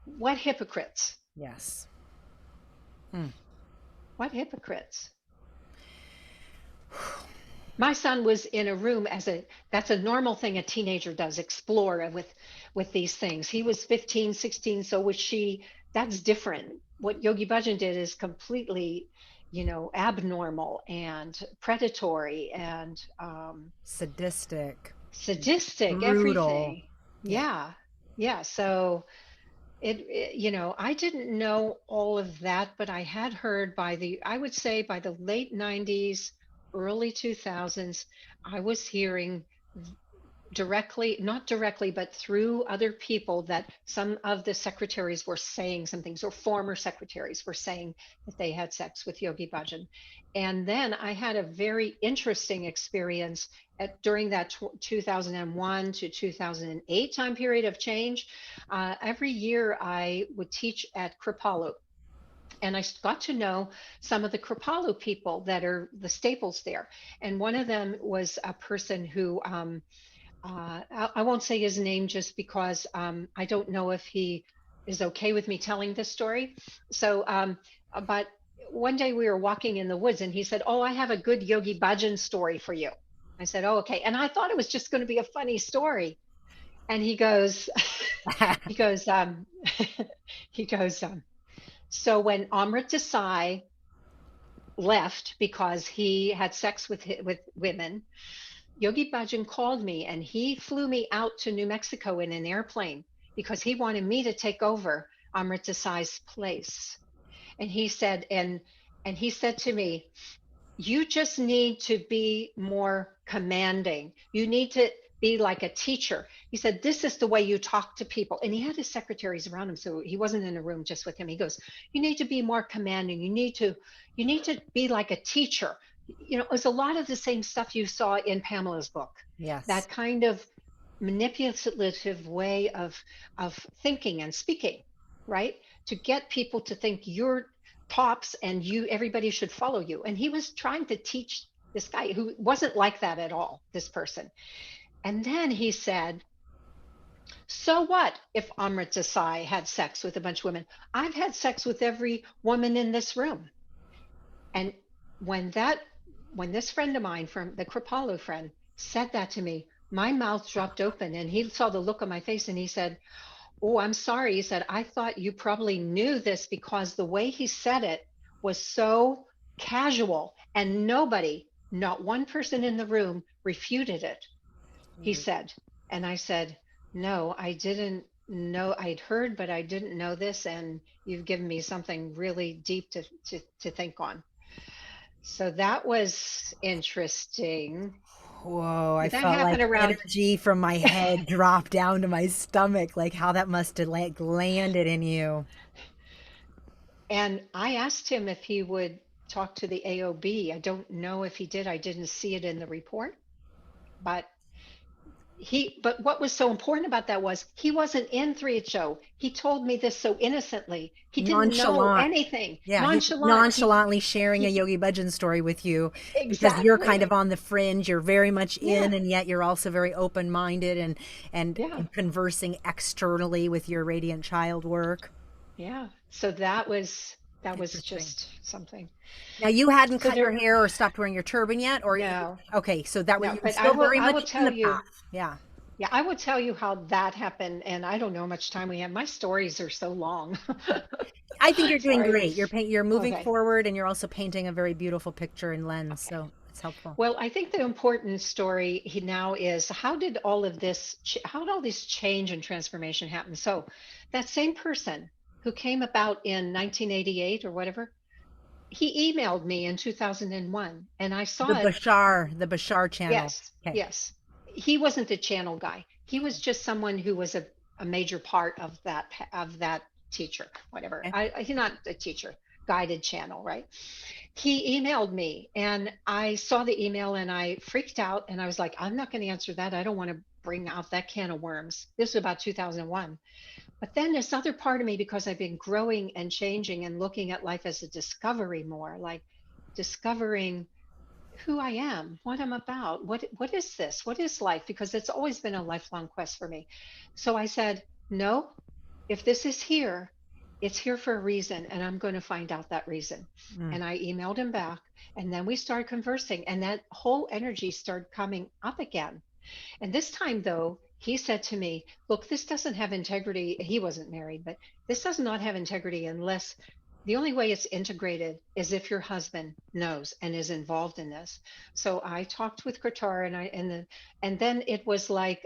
what hypocrites? Yes. Mm. What hypocrites? My son was in a room that's a normal thing a teenager does, explore with these things. He was 15, 16, so was she. That's different. What Yogi Bhajan did is completely, abnormal and predatory and Sadistic, sadistic, brutal. everything. Yeah. Yeah. Yeah. So I didn't know all of that, but I had heard I would say by the late 90s, early 2000s, I was hearing directly, not directly, but through other people that some of the secretaries were saying some things, or former secretaries were saying that they had sex with Yogi Bhajan. And then I had a very interesting experience during that 2001 to 2008 time period of change. Every year I would teach at Kripalu. And I got to know some of the Kripalu people that are the staples there. And one of them was a person who I won't say his name just because I don't know if he is okay with me telling this story. So, but one day we were walking in the woods and he said, "Oh, I have a good Yogi Bhajan story for you." I said, "Oh, okay." And I thought it was just going to be a funny story. And he goes, he goes, he goes, so when Amrit Desai left because he had sex with women, Yogi Bhajan called me and he flew me out to New Mexico in an airplane because he wanted me to take over Amrit Desai's place. And he said, and he said to me, you just need to be more commanding. You need to be like a teacher. He said, this is the way you talk to people. And he had his secretaries around him, so he wasn't in a room just with him. He goes, you need to be more commanding. You need to be like a teacher. It was a lot of the same stuff you saw in Pamela's book. Yes. That kind of manipulative way of thinking and speaking, right? To get people to think you're tops and everybody should follow you. And he was trying to teach this guy who wasn't like that at all, this person. And then he said, so what if Amrit Desai had sex with a bunch of women? I've had sex with every woman in this room. And when this friend of mine, from the Kripalu friend, said that to me, my mouth dropped open, and he saw the look on my face and he said, oh, I'm sorry. He said, I thought you probably knew this, because the way he said it was so casual, and nobody, not one person in the room, refuted it. He said, and I said, no, I didn't know. I'd heard, but I didn't know this. And you've given me something really deep to think on. So that was interesting. Whoa, I That felt happened like around. energy from my head drop down to my stomach, like how that must have like landed in you. And I asked him if he would talk to the AOB. I don't know if he did. I didn't see it in the report. But what was so important about that was he wasn't in 3HO. He told me this so innocently. He didn't know Nonchalant. anything. Yeah, he's Nonchalant. nonchalantly sharing a He Yogi Bhajan story with you because you're kind of exactly. on the fringe. You're very much in, Yeah. and yet you're also very open-minded Yeah. and conversing externally with your radiant child work. Yeah. So that was Interesting. just something. Now you hadn't So cut your there hair or stopped wearing your turban yet, or no, okay, so that way no, you were but still very I much will in tell the you. path. Yeah. Yeah, I will tell you how that happened, and I don't know how much time we have. My stories are so long. I think you're doing Sorry. great. You're moving Okay. forward, and you're also painting a very beautiful picture in lens, Okay. so it's helpful. Well, I think the important story now is how did all of this, how did all this change and transformation happen? So that same person who came about in 1988 or whatever, he emailed me in 2001, and I saw it. The Bashar channel. Yes, Okay. yes. He wasn't a channel guy. He was just someone who was a major part of that teacher, whatever. Okay. He's not a teacher, guided channel, right? He emailed me, and I saw the email and I freaked out, and I was like, I'm not going to answer that. I don't want to bring out that can of worms. This was about 2001. But then this other part of me, because I've been growing and changing and looking at life as a discovery more, like discovering who I am, what I'm about, what is this? What is life? Because it's always been a lifelong quest for me. So I said, no, if this is here, it's here for a reason, and I'm going to find out that reason. Mm. And I emailed him back, and then we started conversing, and that whole energy started coming up again. And this time, though, he said to me, look, this doesn't have integrity. He wasn't married, but this does not have integrity unless the only way it's integrated is if your husband knows and is involved in this. So I talked with Kartar, and then it was like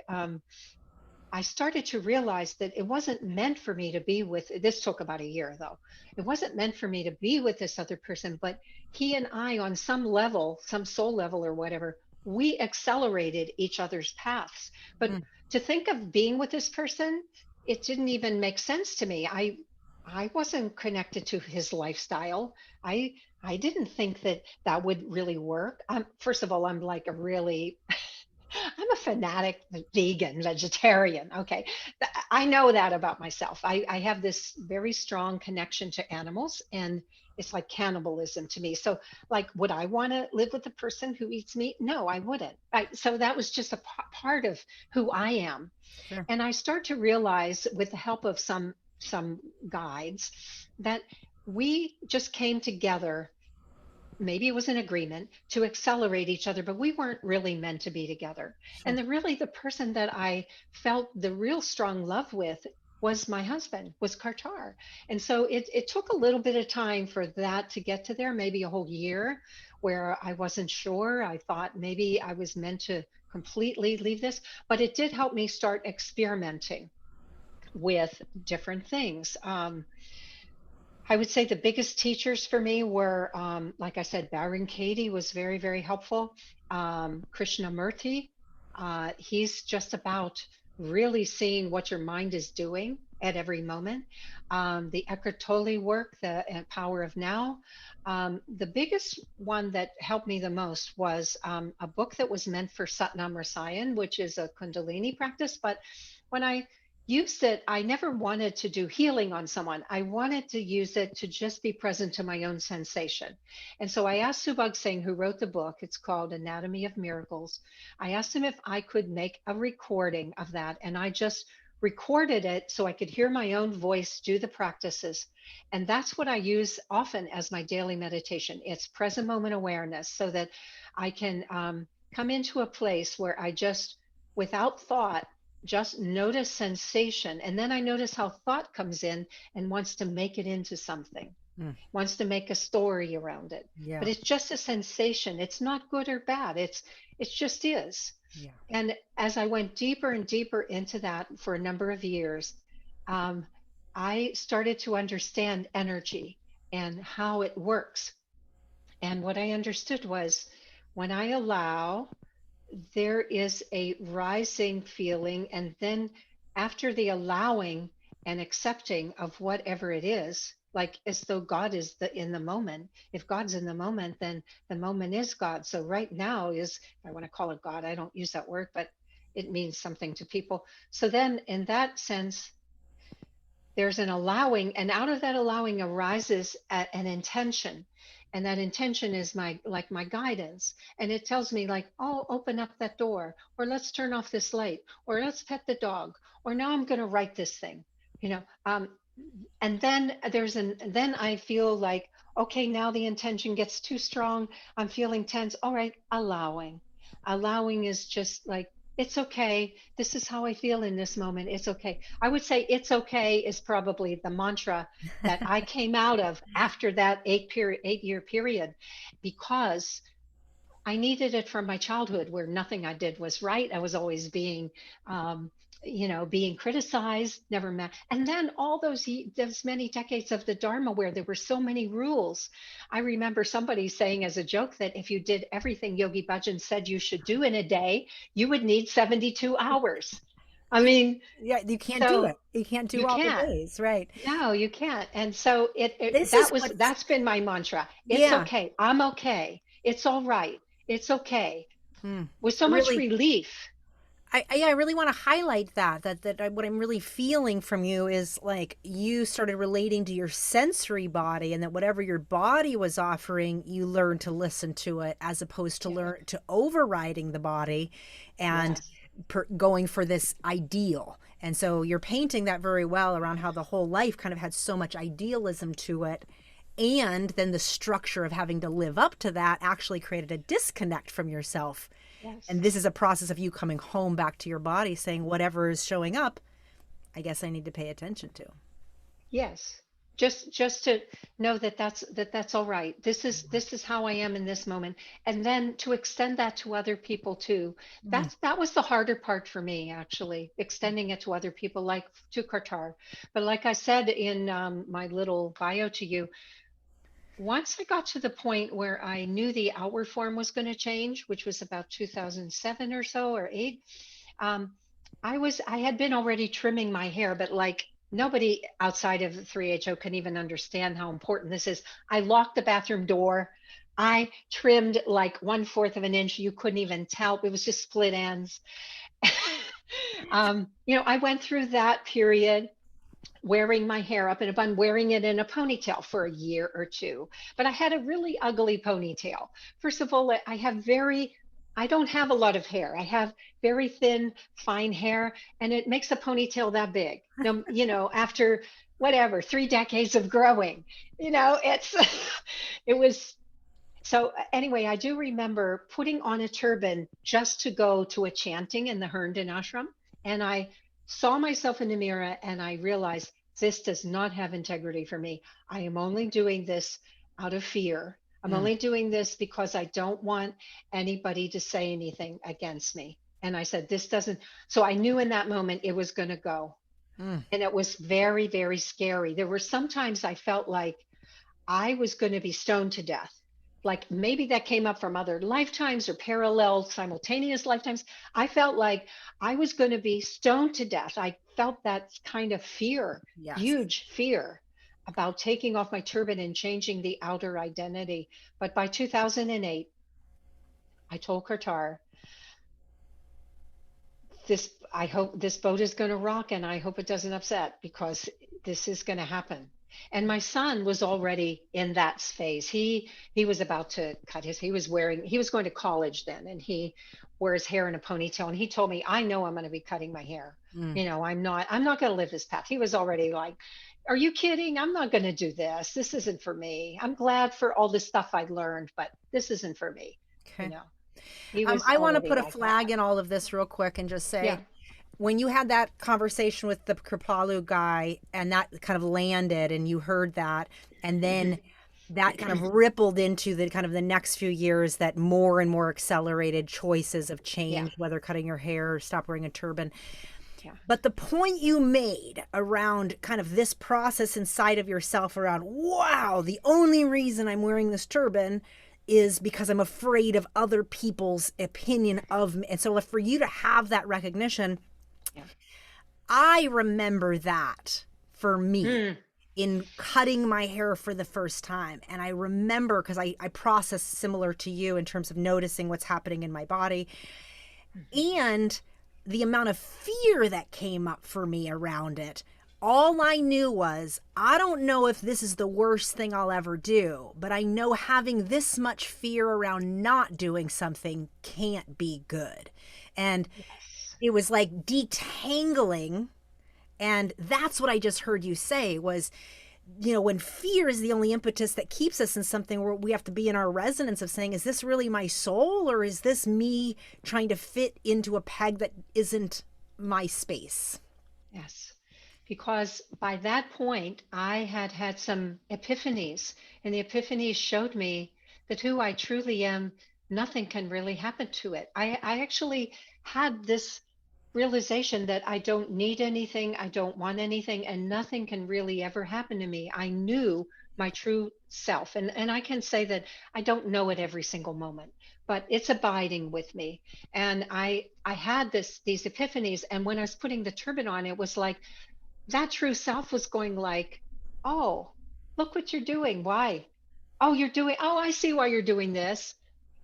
I started to realize that it wasn't meant for me to be with. This took about a year, though. It wasn't meant for me to be with this other person, but he and I, on some level, some soul level or whatever, we accelerated each other's paths. But Mm. to think of being with this person, it didn't even make sense to me. I wasn't connected to his lifestyle. I didn't think that that would really work. First of all, I'm like a really I'm a fanatic vegan, vegetarian. Okay. I know that about myself. I have this very strong connection to animals, and it's like cannibalism to me. So, like, would I want to live with a person who eats meat? No, I wouldn't. So that was just a part of who I am. Sure. And I start to realize, with the help of some guides, that we just came together. Maybe it was an agreement to accelerate each other, but we weren't really meant to be together. And Sure. the person that I felt the real strong love with was my husband, was Kartar. And so it took a little bit of time for that to get to there, maybe a whole year, where I wasn't sure. I thought maybe I was meant to completely leave this, but it did help me start experimenting with different things. I would say the biggest teachers for me were, like I said, Baron Katie was very, very helpful. Krishnamurti, he's just about really seeing what your mind is doing at every moment. The Eckhart Tolle work, the Power of Now. The biggest one that helped me the most was a book that was meant for Satnam Rasayan, which is a Kundalini practice. But when I used it, I never wanted to do healing on someone. I wanted to use it to just be present to my own sensation. And so I asked Subhag Singh, who wrote the book, it's called Anatomy of Miracles. I asked him if I could make a recording of that. And I just recorded it so I could hear my own voice do the practices. And that's what I use often as my daily meditation. It's present moment awareness so that I can come into a place where I just, without thought, just notice sensation. And then I notice how thought comes in and wants to make it into something, wants to make a story around it. Yeah. But it's just a sensation. It's not good or bad. It just is. Yeah. And as I went deeper and deeper into that for a number of years, I started to understand energy and how it works. And what I understood was when I allow, there is a rising feeling. And then after the allowing and accepting of whatever it is, like as though God is in the moment. If God's in the moment, then the moment is God. So right now is, if I want to call it God, I don't use that word, but it means something to people. So then in that sense, there's an allowing, and out of that allowing arises an intention, and that intention is my, like my guidance, and it tells me like, oh, open up that door, or let's turn off this light, or let's pet the dog, or now I'm going to write this thing, you know. And then then I feel like, okay, now the intention gets too strong, I'm feeling tense, all right, allowing is just like, it's okay, this is how I feel in this moment, it's okay. I would say it's okay is probably the mantra that I came out of after that 8-year period, because I needed it from my childhood where nothing I did was right. I was always being, um, being criticized, never met. And then all those many decades of the Dharma where there were so many rules. I remember somebody saying as a joke that if you did everything Yogi Bhajan said you should do in a day, you would need 72 hours. I mean, Yeah, you can't do so it. You can't you do all the can't. days, right? No, you can't. And so This is what's that's been my mantra. It's yeah. okay. I'm okay. It's all right. It's okay. Mm. With so much Really, relief. I really want to highlight what I'm really feeling from you is like you started relating to your sensory body, and that whatever your body was offering, you learned to listen to it as opposed to Yes. learn to overriding the body and Yes. going for this ideal. And so you're painting that very well around how the whole life kind of had so much idealism to it. And then the structure of having to live up to that actually created a disconnect from yourself. Yes. And this is a process of you coming home back to your body saying, whatever is showing up, I guess I need to pay attention to. Yes. Just to know that that's all right. This is how I am in this moment. And then to extend that to other people too. Mm. That was the harder part for me, actually, extending it to other people, like to Kartar. But like I said in my little bio to you, once I got to the point where I knew the outward form was going to change, which was about 2007 or so, or eight, um, I had been already trimming my hair, but like nobody outside of 3HO can even understand how important this is. I locked the bathroom door. I trimmed like 1/4 of an inch. You couldn't even tell. It was just split ends. I went through that period wearing my hair up in a bun, wearing it in a ponytail for a year or two. But I had a really ugly ponytail. First of all, I don't have a lot of hair. I have very thin, fine hair, and it makes a ponytail that big. No, after whatever, 3 decades of growing, it's, it was. So anyway, I do remember putting on a turban just to go to a chanting in the Herndon ashram. And I saw myself in the mirror and I realized this does not have integrity for me. I am only doing this out of fear. I'm Mm. only doing this because I don't want anybody to say anything against me. And I said, this doesn't. So I knew in that moment it was going to go. Mm. And it was very, very scary. There were sometimes I felt like I was going to be stoned to death. Like maybe that came up from other lifetimes or parallel simultaneous lifetimes. I felt like I was going to be stoned to death. I felt that kind of fear, Yes. huge fear about taking off my turban and changing the outer identity. But by 2008, I told Kartar, this, I hope this boat is going to rock and I hope it doesn't upset because this is going to happen. And my son was already in that phase. He was about to cut his, he was going to college then, and he wears hair in a ponytail, and he told me, I know I'm going to be cutting my hair. Mm. You know, I'm not going to live this path. He was already like, are you kidding? I'm not going to do this. This isn't for me. I'm glad for all the stuff I learned, but this isn't for me. You Okay. know, he was I want to already put a like that. flag in all of this real quick and just say, Yeah. when you had that conversation with the Kripalu guy and that kind of landed and you heard that, and then that kind of rippled into the kind of the next few years, that more and more accelerated choices of Yeah. change, whether cutting your hair or stop wearing a turban. Yeah. But the point you made around kind of this process inside of yourself around, wow, the only reason I'm wearing this turban is because I'm afraid of other people's opinion of me. And so for you to have that recognition, Yeah. I remember that for me Mm. in cutting my hair for the first time. And I remember because I process similar to you in terms of noticing what's happening in my body and the amount of fear that came up for me around it. All I knew was, I don't know if this is the worst thing I'll ever do, but I know having this much fear around not doing something can't be good. And Yes. it was like detangling. And that's what I just heard you say was, you know, when fear is the only impetus that keeps us in something, where we have to be in our resonance of saying, is this really my soul, or is this me trying to fit into a peg that isn't my space? Yes. Because by that point, I had had some epiphanies, and the epiphanies showed me that who I truly am, nothing can really happen to it. I actually had this realization that I don't need anything, I don't want anything, and nothing can really ever happen to me. I knew my true self. And I can say that I don't know it every single moment, but it's abiding with me. And I had these epiphanies. And when I was putting the turban on, it was like that true self was going like, oh, look what you're doing. Why? Oh, you're doing, oh, I see why you're doing this.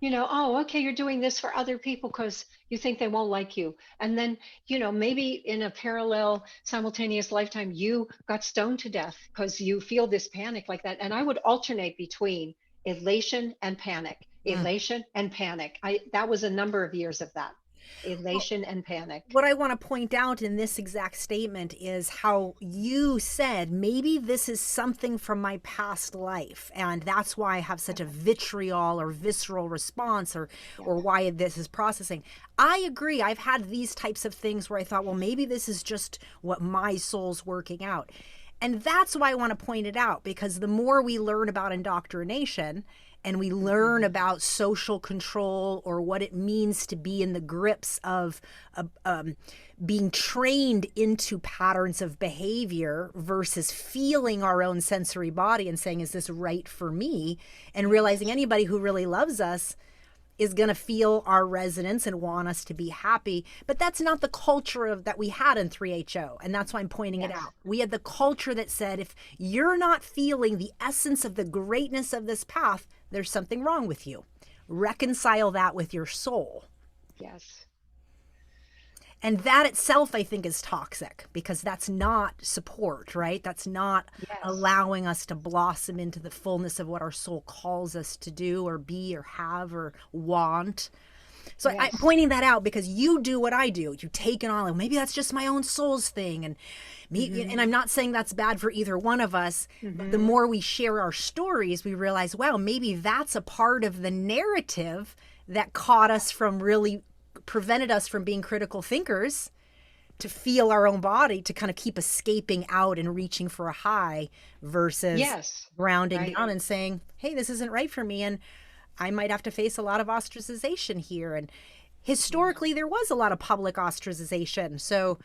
You know, oh, okay, you're doing this for other people because you think they won't like you. And then, you know, maybe in a parallel simultaneous lifetime, you got stoned to death because you feel this panic like that. And I would alternate between elation and panic, Mm. elation and panic. That was a number of years of that, Well, elation and panic. what I want to point out in this exact statement is how you said maybe this is something from my past life, and that's why I have such a vitriol or visceral response, Yeah. or why this is processing. I agree. I've had these types of things where I thought, well, maybe this is just what my soul's working out. And that's why I want to point it out, because the more we learn about indoctrination and we learn about social control, or what it means to be in the grips of being trained into patterns of behavior versus feeling our own sensory body and saying, is this right for me? And realizing anybody who really loves us is going to feel our resonance and want us to be happy. But that's not the culture that we had in 3HO. And that's why I'm pointing it Yes. out. We had the culture that said, if you're not feeling the essence of the greatness of this path, there's something wrong with you. Reconcile that with your soul. Yes. And that itself, I think, is toxic, because that's not support, right? That's not Yes. allowing us to blossom into the fullness of what our soul calls us to do or be or have or want. So I'm Yes. pointing that out because you do what I do. You take it on, like, maybe that's just my own soul's thing. And me, and I'm not saying that's bad for either one of us. But the more we share our stories, we realize, wow, maybe that's a part of the narrative that caught us from really prevented us from being critical thinkers, to feel our own body, to kind of keep escaping out and reaching for a high versus Yes. grounding Right. down and saying, hey, this isn't right for me. And I might have to face a lot of ostracization here. And historically, there was a lot of public ostracization. So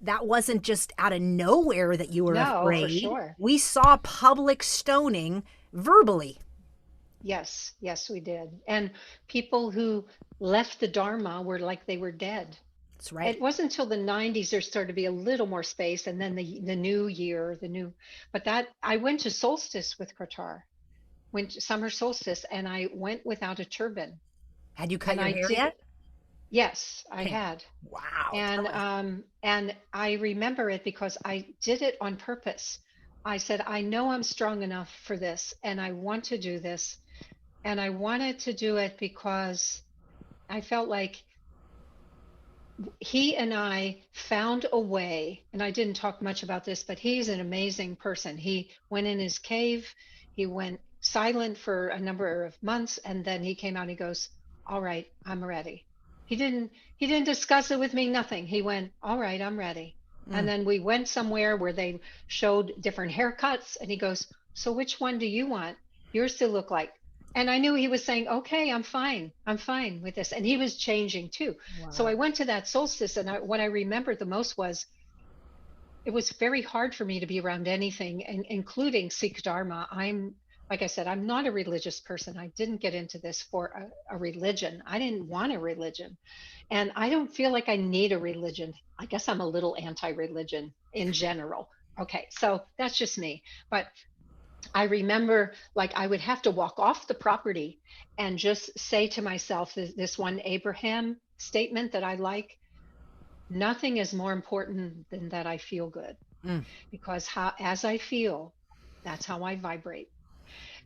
that wasn't just out of nowhere that you were No, for afraid. sure. We saw public stoning verbally. Yes, yes, we did. And people who left the Dharma were like they were dead. That's right. It wasn't until the 90s there started to be a little more space, and then the new year, but that I went to solstice with Kartar, went to summer solstice, and I went without a turban. Had you cut And your I hair did, yet? yes, I Okay. had. Wow. Tell us. And I remember it because I did it on purpose. I said, I know I'm strong enough for this, and I want to do this. And I wanted to do it because I felt like he and I found a way, and I didn't talk much about this, but he's an amazing person. He went in his cave, he went silent for a number of months, and then he came out and he goes, "All right, I'm ready." He didn't discuss it with me, nothing. He went, "All right, I'm ready." And Mm. then we went somewhere where they showed different haircuts, and he goes, "So which one do you want? Yours to look like." And I knew he was saying, "Okay, I'm fine. I'm fine with this." And he was changing too. So I Wow. went to that solstice, and what I remembered the most was it was very hard for me to be around anything, including Sikh Dharma. Like I said, I'm not a religious person. I didn't get into this for a religion. I didn't want a religion. And I don't feel like I need a religion. I guess I'm a little anti religion in general. Okay, so that's just me. But I remember like I would have to walk off the property and just say to myself this one Abraham statement that I like: nothing is more important than that I feel good, Mm. because as I feel, that's how I vibrate.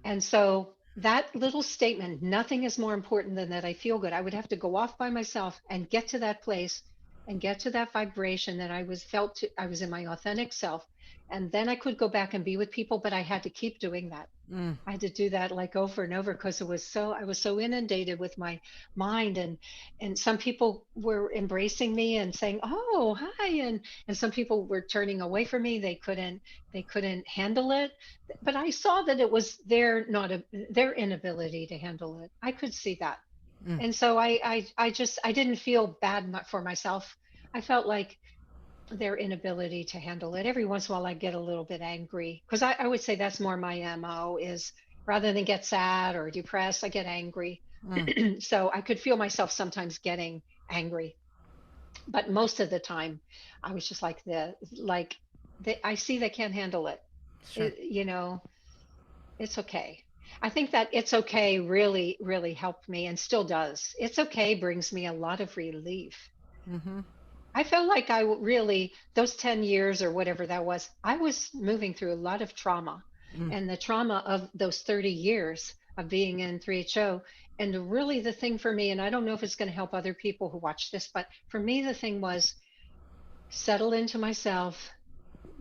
And so that little statement, nothing is more important than that I feel good, I would have to go off by myself and get to that place and get to that vibration that I was in my authentic self. And then I could go back and be with people, but I had to keep doing that. Mm. I had to do that like over and over because I was so inundated with my mind, and some people were embracing me and saying, "Oh, hi," and some people were turning away from me. They couldn't handle it. But I saw that it was their inability to handle it. I could see that. Mm. And so I didn't feel bad for myself. I felt like their inability to handle it. Every once in a while, I get a little bit angry because I would say that's more my MO is rather than get sad or depressed, I get angry. Mm. So I could feel myself sometimes getting angry, but most of the time, I was just I see they can't handle it. Sure. You know, it's okay. I think that it's okay really, really helped me and still does. It's okay brings me a lot of relief. Mm-hmm. I felt like really, those 10 years or whatever that was, I was moving through a lot of trauma, Mm. and the trauma of those 30 years of being in 3HO. And really, the thing for me, and I don't know if it's going to help other people who watch this, but for me, the thing was settle into myself,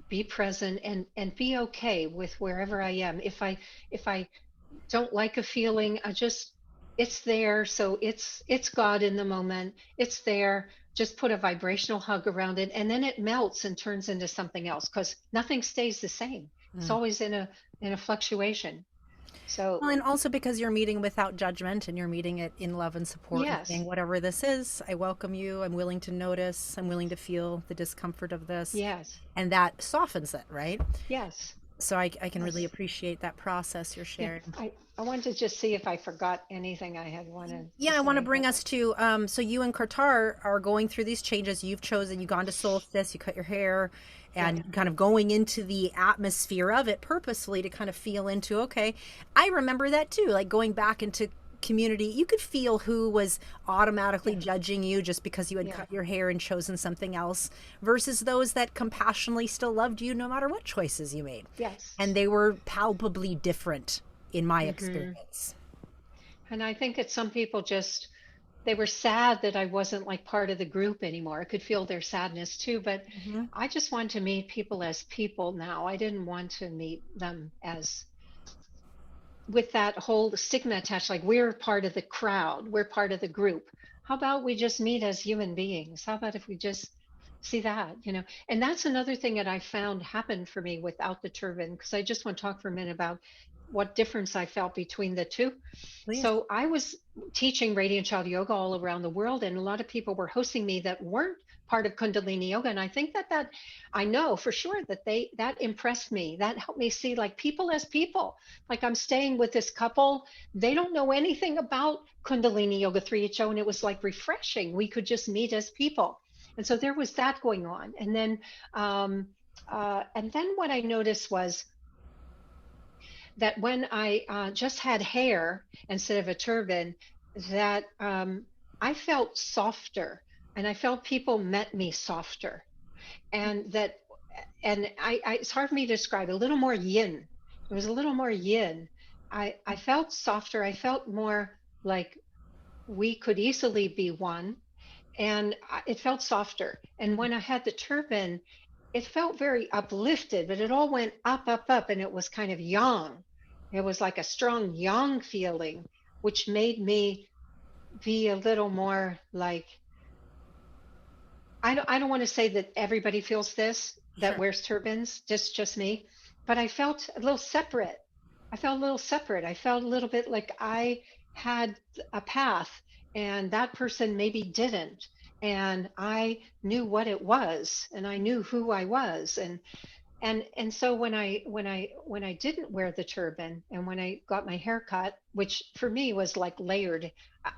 be present, and be okay with wherever I am. If I don't like a feeling, it's there. So it's God in the moment. It's there. Just put a vibrational hug around it, and then it melts and turns into something else because nothing stays the same. It's Mm. always in a fluctuation. So Well, and also because you're meeting without judgment and you're meeting it in love and support and saying, yes, whatever this is, I welcome you. I'm willing to notice. I'm willing to feel the discomfort of this. yes, And that softens it, right? yes, So I can really yes. appreciate that process you're Yeah, sharing. I wanted to just see if I forgot anything I had wanted to Yeah, I want to say, bring but us to so you and Kartar are going through these changes. You've chosen, you've gone to solstice, you cut your hair, yeah, and kind of going into the atmosphere of it purposefully to kind of feel into, okay, I remember that too, like going back into community. You could feel who was automatically yeah, judging you just because you had yeah, cut your hair and chosen something else versus those that compassionately still loved you no matter what choices you made. And yes. they were palpably different in my Hmm. experience. And I think that some people just they were sad that I wasn't like part of the group anymore. I could feel their sadness too, but Hmm. I just want to meet people as people now. I didn't want to meet them as with that whole stigma attached, like we're part of the crowd, we're part of the group. How about we just meet as human beings? How about if we just see that? And that's another thing that I found happened for me without the turban, because I just want to talk for a minute about what difference I felt between the two. Please. So I was teaching Radiant Child Yoga all around the world, and a lot of people were hosting me that weren't part of Kundalini Yoga. And I think that I know for sure that that impressed me. That helped me see like people as people. Like I'm staying with this couple, they don't know anything about Kundalini Yoga 3HO, and it was like refreshing. We could just meet as people. And so there was that going on. And then what I noticed was that when I just had hair instead of a turban, that I felt softer, and I felt people met me softer, and it's hard for me to describe, a little more yin. It was a little more yin. I felt softer. I felt more like we could easily be one, and it felt softer. And when I had the turban, it felt very uplifted, but it all went up, up, up, and it was kind of yang. It was like a strong yang feeling, which made me be a little more like, I don't want to say that everybody feels this, that Sure. wears turbans, just me, but I felt a little separate. I felt a little separate. I felt a little bit like I had a path and that person maybe didn't. And I knew what it was, and I knew who I was. And so when I didn't wear the turban, and when I got my hair cut, which for me was like layered.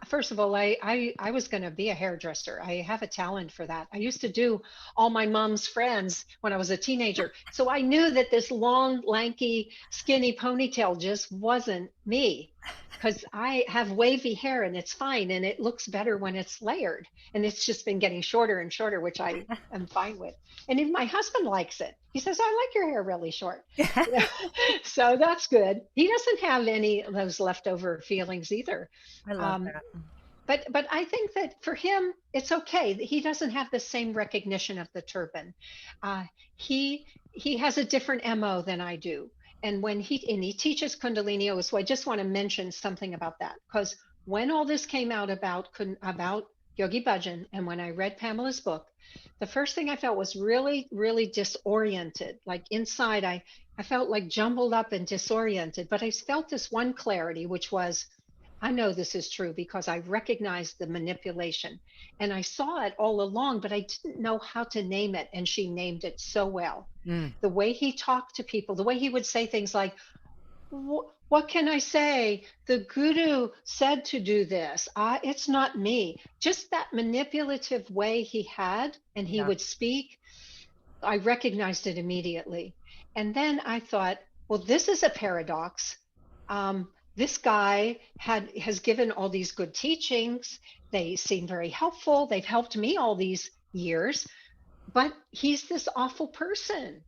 First of all, I was going to be a hairdresser. I have a talent for that. I used to do all my mom's friends when I was a teenager. So I knew that this long, lanky, skinny ponytail just wasn't me, because I have wavy hair and it's fine, and it looks better when it's layered. And it's just been getting shorter and shorter, which I am fine with. And even my husband likes it. He says, I like your hair really short. You know? So that's good. He doesn't have any of those leftover feelings either. I love Um, that. but I think that for him, it's okay. He doesn't have the same recognition of the turban. Uh, he has a different MO than I do. And he teaches Kundalini Yoga. So I just want to mention something about that, because when all this came out about Yogi Bhajan, and when I read Pamela's book, the first thing I felt was really, really disoriented. Like inside, I felt like jumbled up and disoriented. But I felt this one clarity, which was, I know this is true because I recognized the manipulation, and I saw it all along, but I didn't know how to name it. And she named it so well. Mm. The way he talked to people, the way he would say things like, what can I say? The guru said to do this. It's not me. Just that manipulative way he had, and he Yeah. would speak. I recognized it immediately. And then I thought, well, this is a paradox. This guy has given all these good teachings. They seem very helpful. They've helped me all these years, but he's this awful person.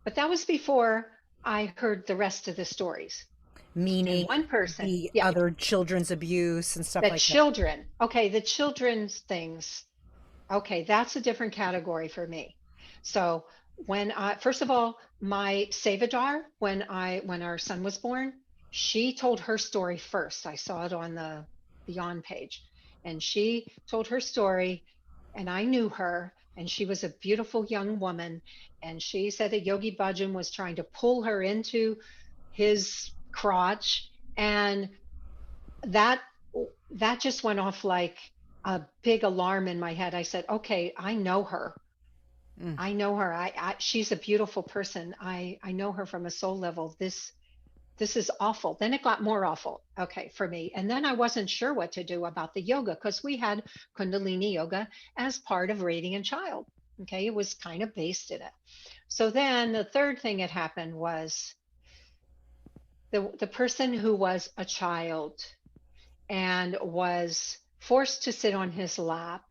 But that was before I heard the rest of the stories. And Meaning one person, the yeah, other children's abuse and stuff the like that. children. Okay, the children's things. Okay, that's a different category for me. So first of all, my Savadar, when our son was born, she told her story first. I saw it on the Beyond page, and she told her story, and I knew her, and she was a beautiful young woman, and she said that Yogi Bhajan was trying to pull her into his crotch, and that that just went off like a big alarm in my head. I said, okay, I know her. Mm. I know her. She's a beautiful person. I know her from a soul level. This is awful. Then it got more awful, okay, for me. And then I wasn't sure what to do about the yoga, because we had Kundalini Yoga as part of Radiant Child. Okay, it was kind of based in it. So then the third thing that happened was the person who was a child and was forced to sit on his lap,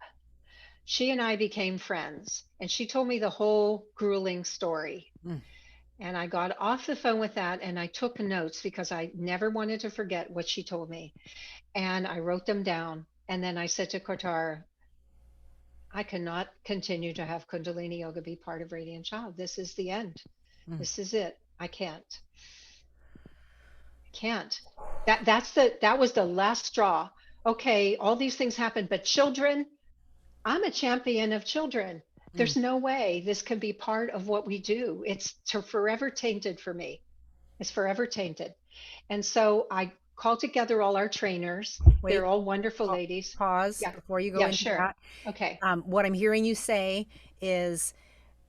she and I became friends. And she told me the whole grueling story. Mm. And I got off the phone with that, and I took notes because I never wanted to forget what she told me. And I wrote them down. And then I said to Kartar, I cannot continue to have Kundalini Yoga be part of Radiant Child. This is the end. Mm. This is it. I can't. Can't. That was the last straw. Okay, all these things happen, but children, I'm a champion of children. Mm. There's no way this can be part of what we do. It's forever tainted for me. It's forever tainted. And so I called together all our trainers. They're Wait, all wonderful pa- ladies. pause Yeah. before you go Yeah, into sure. that. Okay. What I'm hearing you say is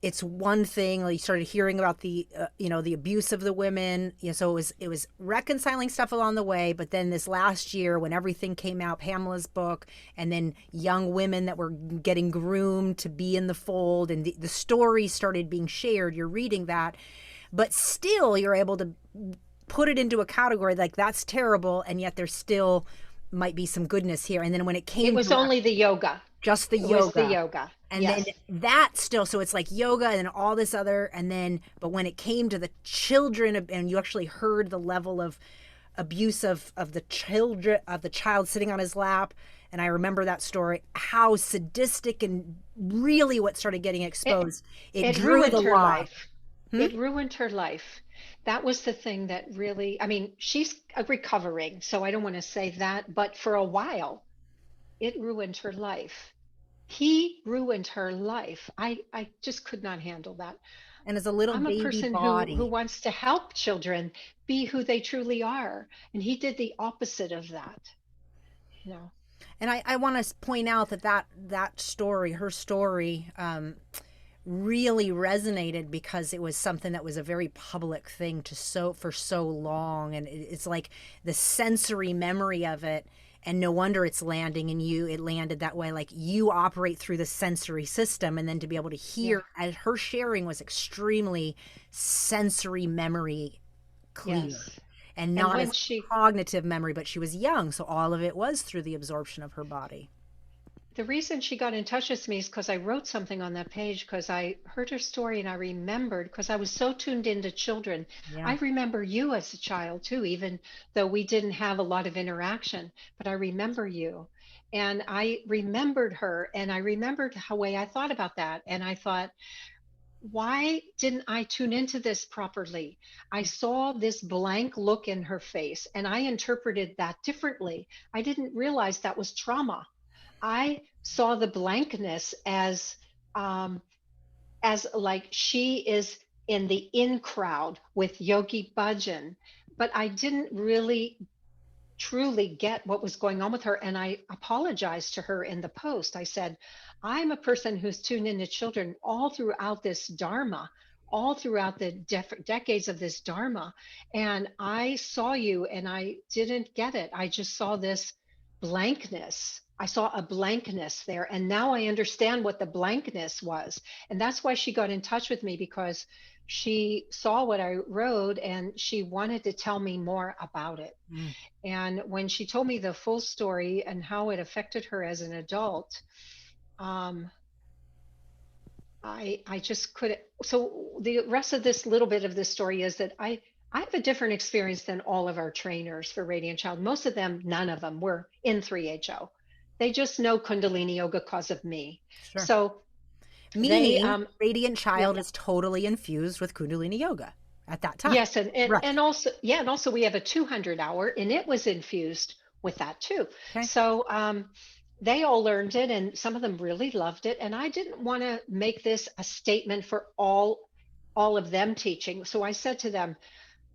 it's one thing like you started hearing about the the abuse of the women, so it was reconciling stuff along the way, but then this last year when everything came out, Pamela's book, and then young women that were getting groomed to be in the fold, and the stories started being shared, you're reading that, but still you're able to put it into a category like that's terrible, and yet there still might be some goodness here. And then when it It came was to only the yoga. just the It was the yoga, yoga. and then Yes. that still, so it's like yoga and all this other, and then but when it came to the children, and you actually heard the level of abuse of the children, of the child sitting on his lap, and I remember that story, how sadistic and really what started getting It exposed, it it drew the ruined her line. life. Hmm? It ruined her life. That was the thing that really, I mean, she's recovering, so I don't want to say that, but for a while, it ruined her life. He ruined her life. I just could not handle that. And as a little I'm a baby person who body. wants to help children be who they truly are, and he did the opposite of that, you know. And I want to point out that story, her story, really resonated because it was something that was a very public thing to for so long, and it's like the sensory memory of it, and no wonder it's landing in you. It landed that way, like you operate through the sensory system, and then to be able to Yeah. hear, as her sharing was extremely sensory memory clear, Yes. and And not when as she cognitive memory, but she was young, so all of it was through the absorption of her body. The reason she got in touch with me is because I wrote something on that page because I heard her story and I remembered because I was so tuned into children. Yeah. I remember you as a child too, even though we didn't have a lot of interaction, but I remember you. And I remembered her and I remembered how way I thought about that. And I thought, why didn't I tune into this properly? I saw this blank look in her face and I interpreted that differently. I didn't realize that was trauma. I saw the blankness um, as like she is in the in crowd with Yogi Bhajan, but I didn't really truly get what was going on with her. And I apologized to her in the post. I said, I'm a person who's tuned into children all throughout this Dharma, all throughout the decades of this Dharma. And I saw you and I didn't get it. I just saw this blankness. I saw a blankness there. And now I understand what the blankness was. And that's why she got in touch with me because she saw what I wrote and she wanted to tell me more about it. Mm. And when she told me the full story and how it affected her as an adult, um, I just couldn't. So the rest of this little bit of this story is that I have a different experience than all of our trainers for Radiant Child. Most of them, none of them were in 3HO. They just know Kundalini Yoga because of me. Sure. So they, Meaning, Radiant yeah. Child is totally infused with Kundalini Yoga at that time. Yes, Right. and also yeah, and also we have a 200 hour, and it was infused with that too. Okay. So they all learned it, and some of them really loved it. And I didn't want to make this a statement for all of them teaching. So I said to them,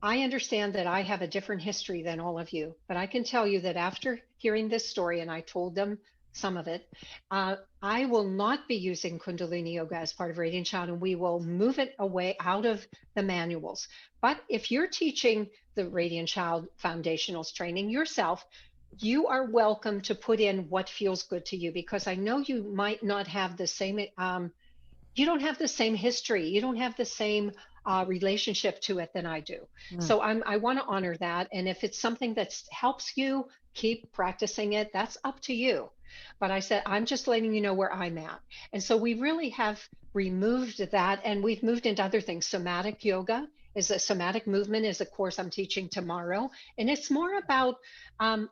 I understand that I have a different history than all of you, but I can tell you that after hearing this story, and I told them some of it, I will not be using Kundalini Yoga as part of Radiant Child, and we will move it away out of the manuals. But if you're teaching the Radiant Child Foundationals training yourself, you are welcome to put in what feels good to you because I know you might not have the same you don't have the same history. You don't have the same relationship to it than I do. Mm. So I want to honor that. And if it's something that helps you keep practicing it, that's up to you. But I said, I'm just letting you know where I'm at. And so we really have removed that and we've moved into other things. Somatic yoga is a somatic movement is a course I'm teaching tomorrow. And it's more about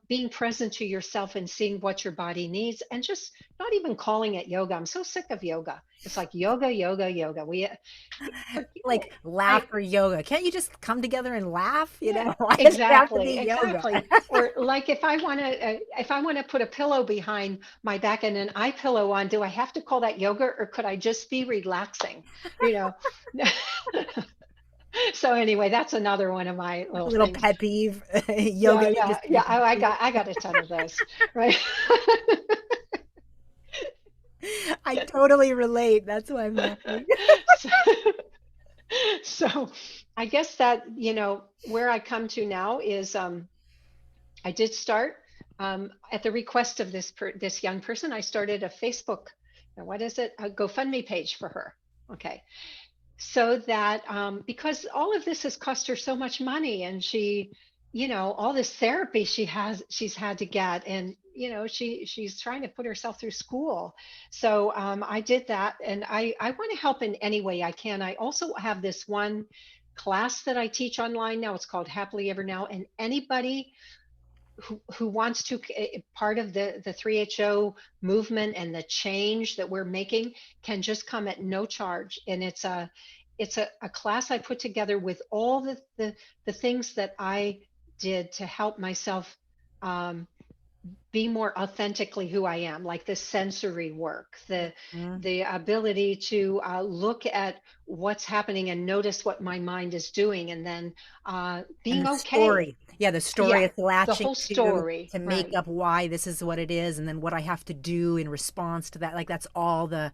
being present to yourself and seeing what your body needs and just not even calling it yoga. I'm so sick of yoga. It's like yoga, yoga, yoga. Like I laughter yoga. Can't you just come together and laugh? yeah, Why does it have to exactly, be yoga? exactly. Or like if I want to put a pillow behind my back and an eye pillow on, do I have to call that yoga or could I just be relaxing? You know. So anyway, that's another one of my A little little things. pet peeve, yoga Yeah, yeah, industry yeah. pet peeve. I got a ton of those, right? I totally relate. That's why I'm laughing. So, so I guess that, where I come to now is I did start at the request of this young person. I started a Facebook, what is it? A GoFundMe page for her. Okay. So that because all of this has cost her so much money, and she, all this therapy she's had to get, and she's trying to put herself through school. So I did that, and I want to help in any way I can. I also have this one class that I teach online now. It's called Happily Ever Now, and anybody who wants to part of the 3HO movement and the change that we're making can just come at no charge. And it's a class I put together with all the things that I did to help myself um, be more authentically who I am, like the sensory work, the Mhm. the ability to look at what's happening and notice what my mind is doing, and then And being the okay. story. Yeah, the story Yeah, it's the latching whole story, to make right? up why this is what it is and then what I have to do in response to that. Like that's all the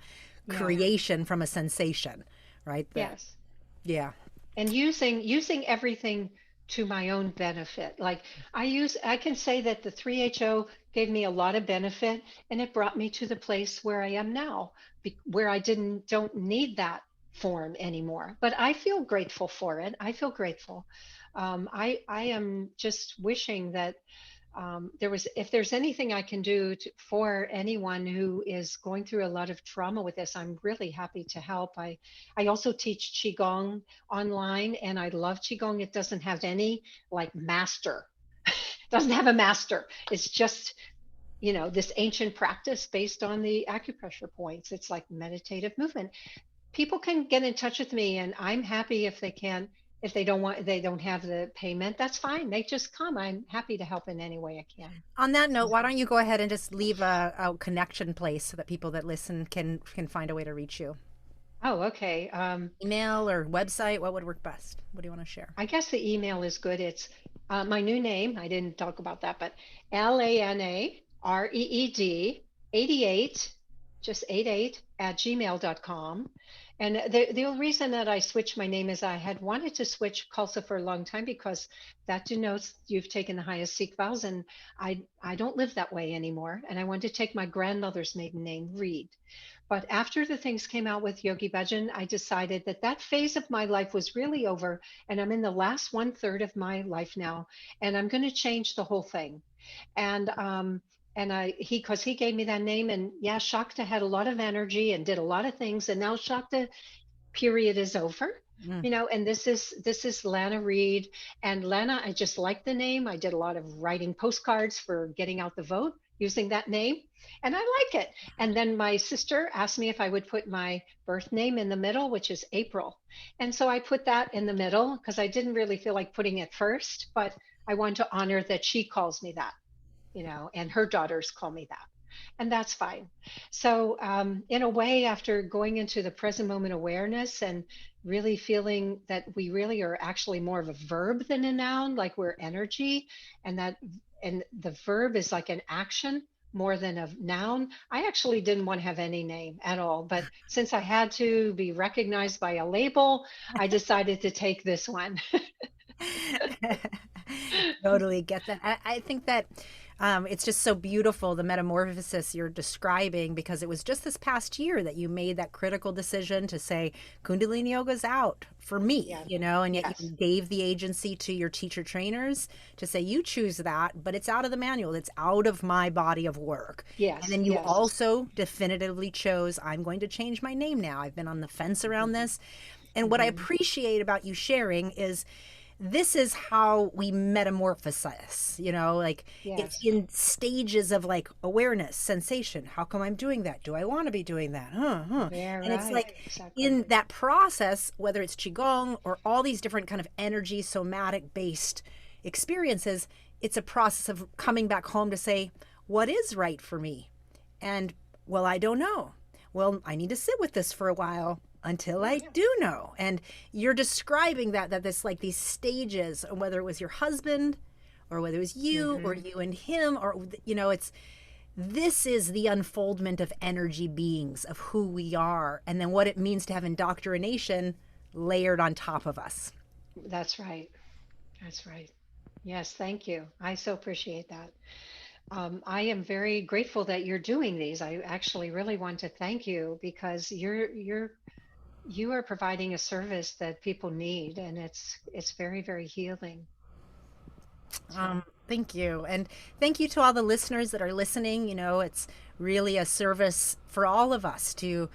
Yeah. creation from a sensation, right? Yes. Yeah. And using everything to my own benefit. Like I can say that the 3HO gave me a lot of benefit, and it brought me to the place where I am now, where I didn't don't need that form anymore. But I feel grateful for it. I feel grateful. I am just wishing that if there's anything I can do for anyone who is going through a lot of trauma with this, I'm really happy to help. I also teach Qigong online, and I love Qigong. It doesn't have any like master, doesn't have a master. It's just, this ancient practice based on the acupressure points. It's like meditative movement. People can get in touch with me, and I'm happy if they can. If they don't have the payment, that's fine. They just come. I'm happy to help in any way I can. On that note, why So, don't you go ahead and just leave a connection place so that people that listen can find a way to reach you? oh, okay. Email or website, what would work best? What do you want to share? I guess the email is good. It's my new name. I didn't talk about that, but LANAREED 88, just 88 at gmail.com. And the reason that I switched my name is I had wanted to switch Khalsa for a long time, because that denotes you've taken the highest Sikh vows. And I don't live that way anymore. And I wanted to take my grandmother's maiden name, Reed. But after the things came out with Yogi Bhajan, I decided that that phase of my life was really over, and I'm in the last one third of my life now, and I'm going to change the whole thing. And because he gave me that name, and yeah, Shakta had a lot of energy and did a lot of things, and now Shakta period is over. Mm. And this is Lana Reed. And Lana, I just like the name. I did a lot of writing postcards for getting out the vote using that name, and I like it. And then my sister asked me if I would put my birth name in the middle, which is April. And so I put that in the middle because I didn't really feel like putting it first, but I want to honor that she calls me that, and her daughters call me that. And that's fine. So, in a way, after going into the present moment awareness and really feeling that we really are actually more of a verb than a noun, like we're energy, and the verb is like an action more than a noun. I actually didn't want to have any name at all, but since I had to be recognized by a label, I decided to take this one. Totally get that. I think that it's just so beautiful, the metamorphosis you're describing, because it was just this past year that you made that critical decision to say Kundalini Yoga's out for me, Yeah. and yet you Yes. gave the agency to your teacher trainers to say you choose that, but it's out of the manual, it's out of my body of work. And Yes. then you Yes. also definitively chose, I'm going to change my name now. I've been on the fence around this. And what I Hmm. appreciate about you sharing is this is how we metamorphosize, like it's Yes. in stages of like awareness, sensation. How come I'm doing that? Do I want to be doing that? Yeah. And it's Right. like Exactly. in that process, whether it's Qigong or all these different kind of energy, somatic based experiences, it's a process of coming back home to say, what is right for me? And well, I don't know. Well, I need to sit with this for a while. until Yeah. I do know. And you're describing that this like these stages, whether it was your husband or whether it was you or Mm-hmm. you and him, or it's this is the unfoldment of energy beings of who we are, and then what it means to have indoctrination layered on top of us. That's right. That's right. Yes, thank you. I so appreciate that. I am very grateful that you're doing these. I actually really want to thank you because you are providing a service that people need, and it's very, very healing. So Thank you. And thank you to all the listeners that are listening. It's really a service for all of us to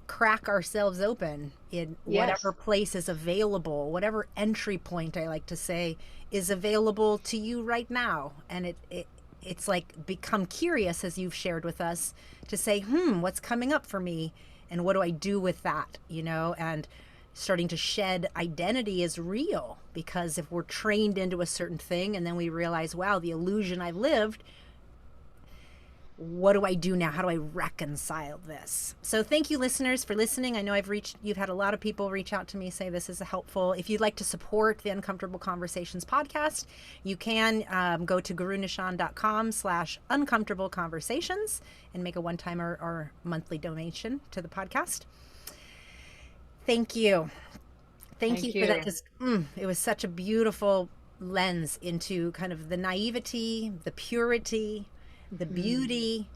crack ourselves open in whatever yes, place is available, whatever entry point, I like to say, is available to you right now. And it's like become curious, as you've shared with us, to say, what's coming up for me? And what do I do with that? And starting to shed identity is real, because if we're trained into a certain thing and then we realize, wow, the illusion I've lived, what do I do now? How do I reconcile this? So thank you, listeners, for listening. I know you've had a lot of people reach out to me, say this is helpful. If you'd like to support the Uncomfortable Conversations podcast, you can go to gurunishan.com/uncomfortable conversations and make a one-time or monthly donation to the podcast. Thank you. Thank you thank for that. you. Just, it was such a beautiful lens into kind of the naivety, the purity, the Mhm. beauty,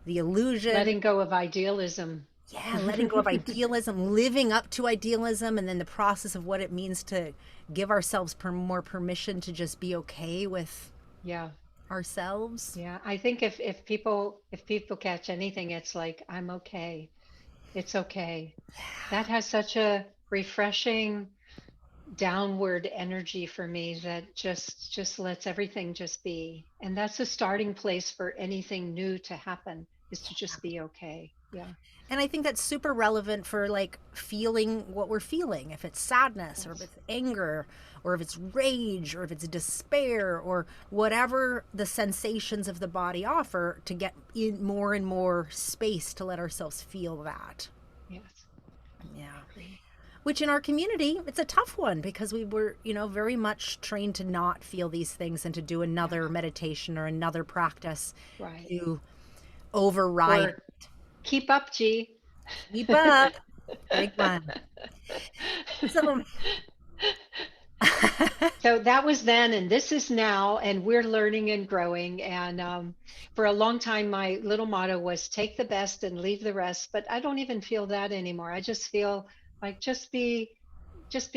the illusion. Letting go of idealism. Yeah, letting go of idealism, living up to idealism, and then the process of what it means to give ourselves more permission to just be okay with Yeah. ourselves. Yeah. I think if people catch anything, it's like, I'm okay. It's okay. That has such a refreshing downward energy for me that just lets everything just be. And that's a starting place for anything new to happen, is to just be okay. Yeah. And I think that's super relevant for like feeling what we're feeling. If it's sadness or if Yes. it's anger or if it's rage or if it's despair or whatever the sensations of the body offer, to get in more and more space to let ourselves feel that. Yes. I Yeah. agree. Which in our community, it's a tough one because we were, very much trained to not feel these things and to do Yeah. another meditation or another practice Right. to override. Or keep up, G. Keep up. Big one. So, So that was then, and this is now, and we're learning and growing. And for a long time, my little motto was take the best and leave the rest. But I don't even feel that anymore. I just feel like just be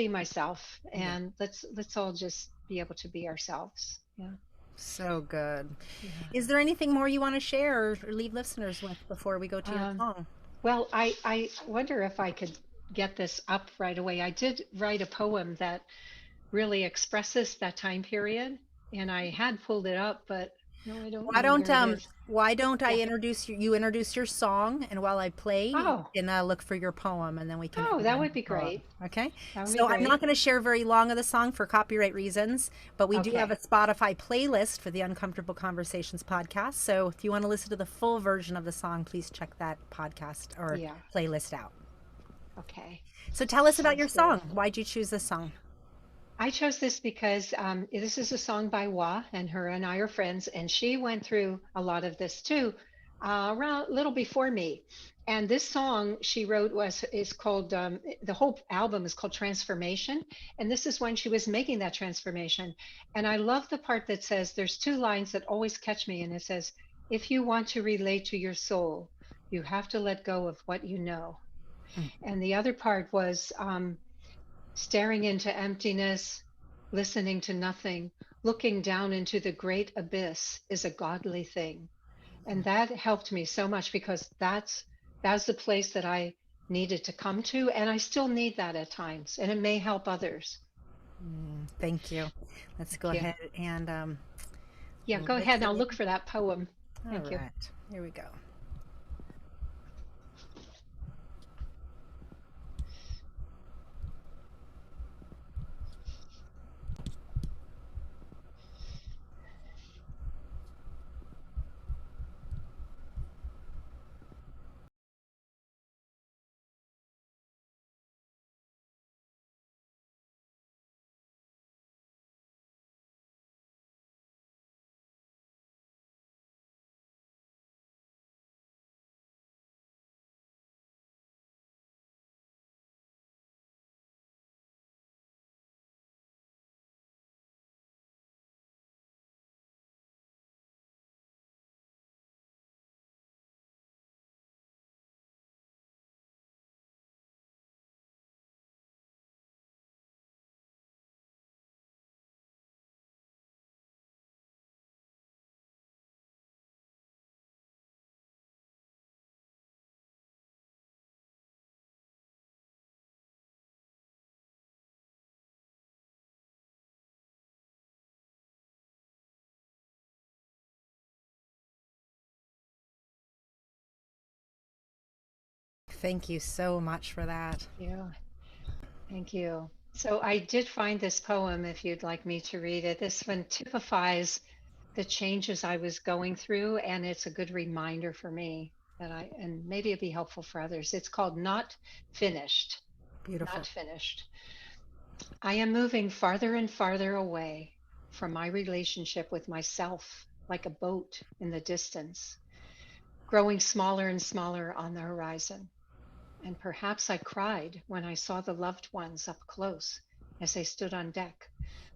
myself, yeah, and let's all just be able to be ourselves. Yeah. so good. Yeah. Is there anything more you want to share or leave listeners with before we go to your Um, song? well, I wonder if I could get this up right away. I did write a poem that really expresses that time period. And I had pulled it up, but no, I don't Why know don't where it is. I Yeah. introduce your song, and while I play, you Oh, can look for your poem, and then we can oh, end that on would be your poem. great. Okay? That would be So I'm not great. going to share very long of the song for copyright reasons, but we do have Okay. a Spotify playlist for the Uncomfortable Conversations podcast. So if you want to listen to the full version of the song, please check that podcast or Yeah. playlist out. Okay. So tell us about your Sounds good. song. Why'd you choose this song? I chose this because this is a song by Wa, and her and I are friends, and she went through a lot of this too, around a little before me. And this song she wrote is called the whole album is called Transformation, and this is when she was making that transformation. And I love the part that says there's two lines that always catch me, and it says, "If you want to relate to your soul, you have to let go of what you know." And the other part was staring into emptiness, listening to nothing, looking down into the great abyss is a godly thing. And that helped me so much because that's the place that I needed to come to. And I still need that at times. And it may help others. Thank you. Let's go Thank you. ahead and Yeah, go ahead. listen I'll look in. for that poem. All Thank you. right. Here we go. Thank you so much for that. Yeah, thank you. So I did find this poem, if you'd like me to read it. This one typifies the changes I was going through, and it's a good reminder for me and maybe it'd be helpful for others. It's called Not Finished. Not Beautiful. Finished. I am moving farther and farther away from my relationship with myself, like a boat in the distance, growing smaller and smaller on the horizon. And perhaps I cried when I saw the loved ones up close as they stood on deck,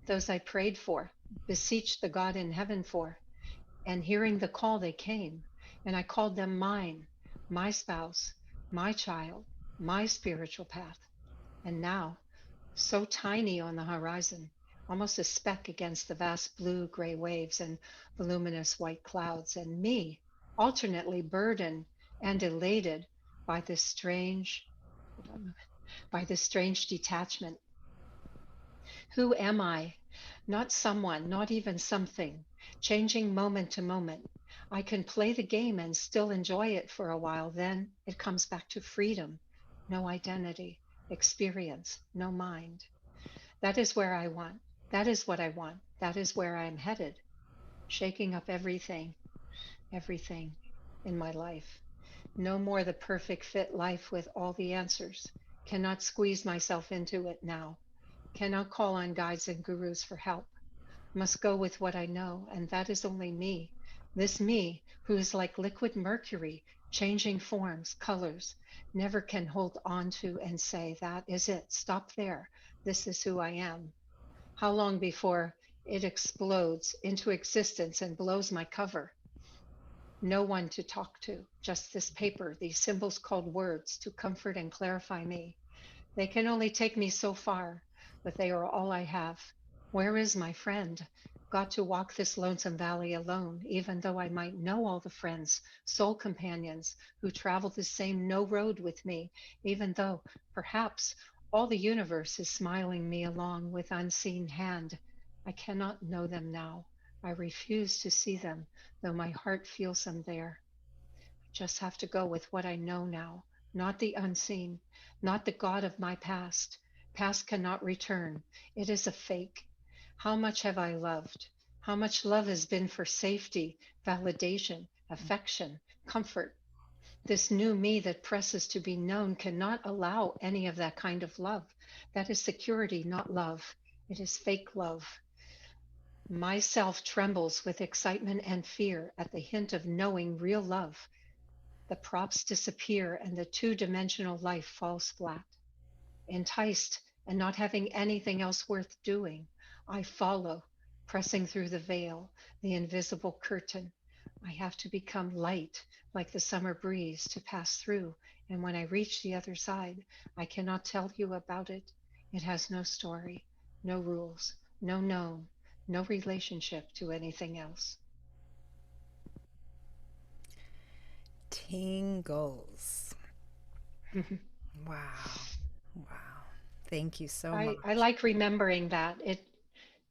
those I prayed for, beseeched the God in heaven for, and hearing the call they came, and I called them mine, my spouse, my child, my spiritual path. And now, so tiny on the horizon, almost a speck against the vast blue gray waves and voluminous white clouds, and me, alternately burdened and elated by this strange, by this strange detachment. Who am I? Not someone, not even something, changing moment to moment. I can play the game and still enjoy it for a while. Then it comes back to freedom, no identity, experience, no mind. That is where I want. That is what I want. That is where I'm headed, shaking up everything, everything in my life. No more the perfect fit life with all the answers. Cannot squeeze myself into it now. Cannot call on guides and gurus for help. Must go with what I know, and that is only me. This me, who is like liquid mercury, changing forms, colors, never can hold on to and say, that is it, stop there, this is who I am. How long before it explodes into existence and blows my cover? No one to talk to, just this paper, these symbols called words to comfort and clarify me. They can only take me so far, but they are all I have. Where is my friend? Got to walk this lonesome valley alone, even though I might know all the friends, soul companions who travel the same no road with me, even though perhaps all the universe is smiling me along with unseen hand. I cannot know them now. I refuse to see them, though my heart feels them there. Just have to go with what I know now, not the unseen, not the God of my past. Past cannot return. It is a fake. How much have I loved? How much love has been for safety, validation, affection, comfort? This new me that presses to be known cannot allow any of that kind of love. That is security, not love. It is fake love. Myself trembles with excitement and fear at the hint of knowing real love. The props disappear and the two-dimensional life falls flat. Enticed and not having anything else worth doing, I follow, pressing through the veil, the invisible curtain. I have to become light, like the summer breeze, to pass through, and when I reach the other side, I cannot tell you about it. It has no story, no rules, no known, no relationship to anything else. Tingles. Wow. Wow. Thank you so much. I like remembering that.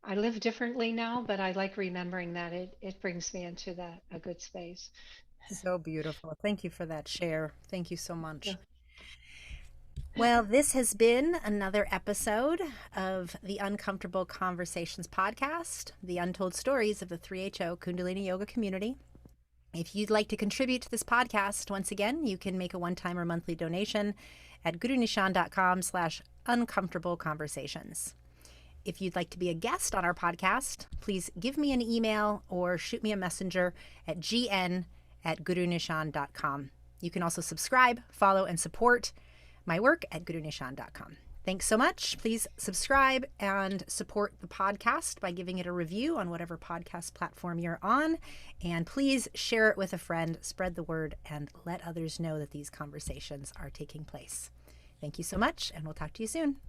I live differently now, but I like remembering that it brings me into a good space. So beautiful. Thank you for that share. Thank you so Yeah. much. Well, this has been another episode of the Uncomfortable Conversations podcast, the untold stories of the 3HO Kundalini Yoga community. If you'd like to contribute to this podcast, once again, you can make a one-time or monthly donation at gurunishan.com/uncomfortable conversations. If you'd like to be a guest on our podcast, please give me an email or shoot me a messenger at gn@gurunishan.com. You can also subscribe, follow, and support my work at gurunishan.com. Thanks so much. Please subscribe and support the podcast by giving it a review on whatever podcast platform you're on. And please share it with a friend, spread the word, and let others know that these conversations are taking place. Thank you so much, and we'll talk to you soon.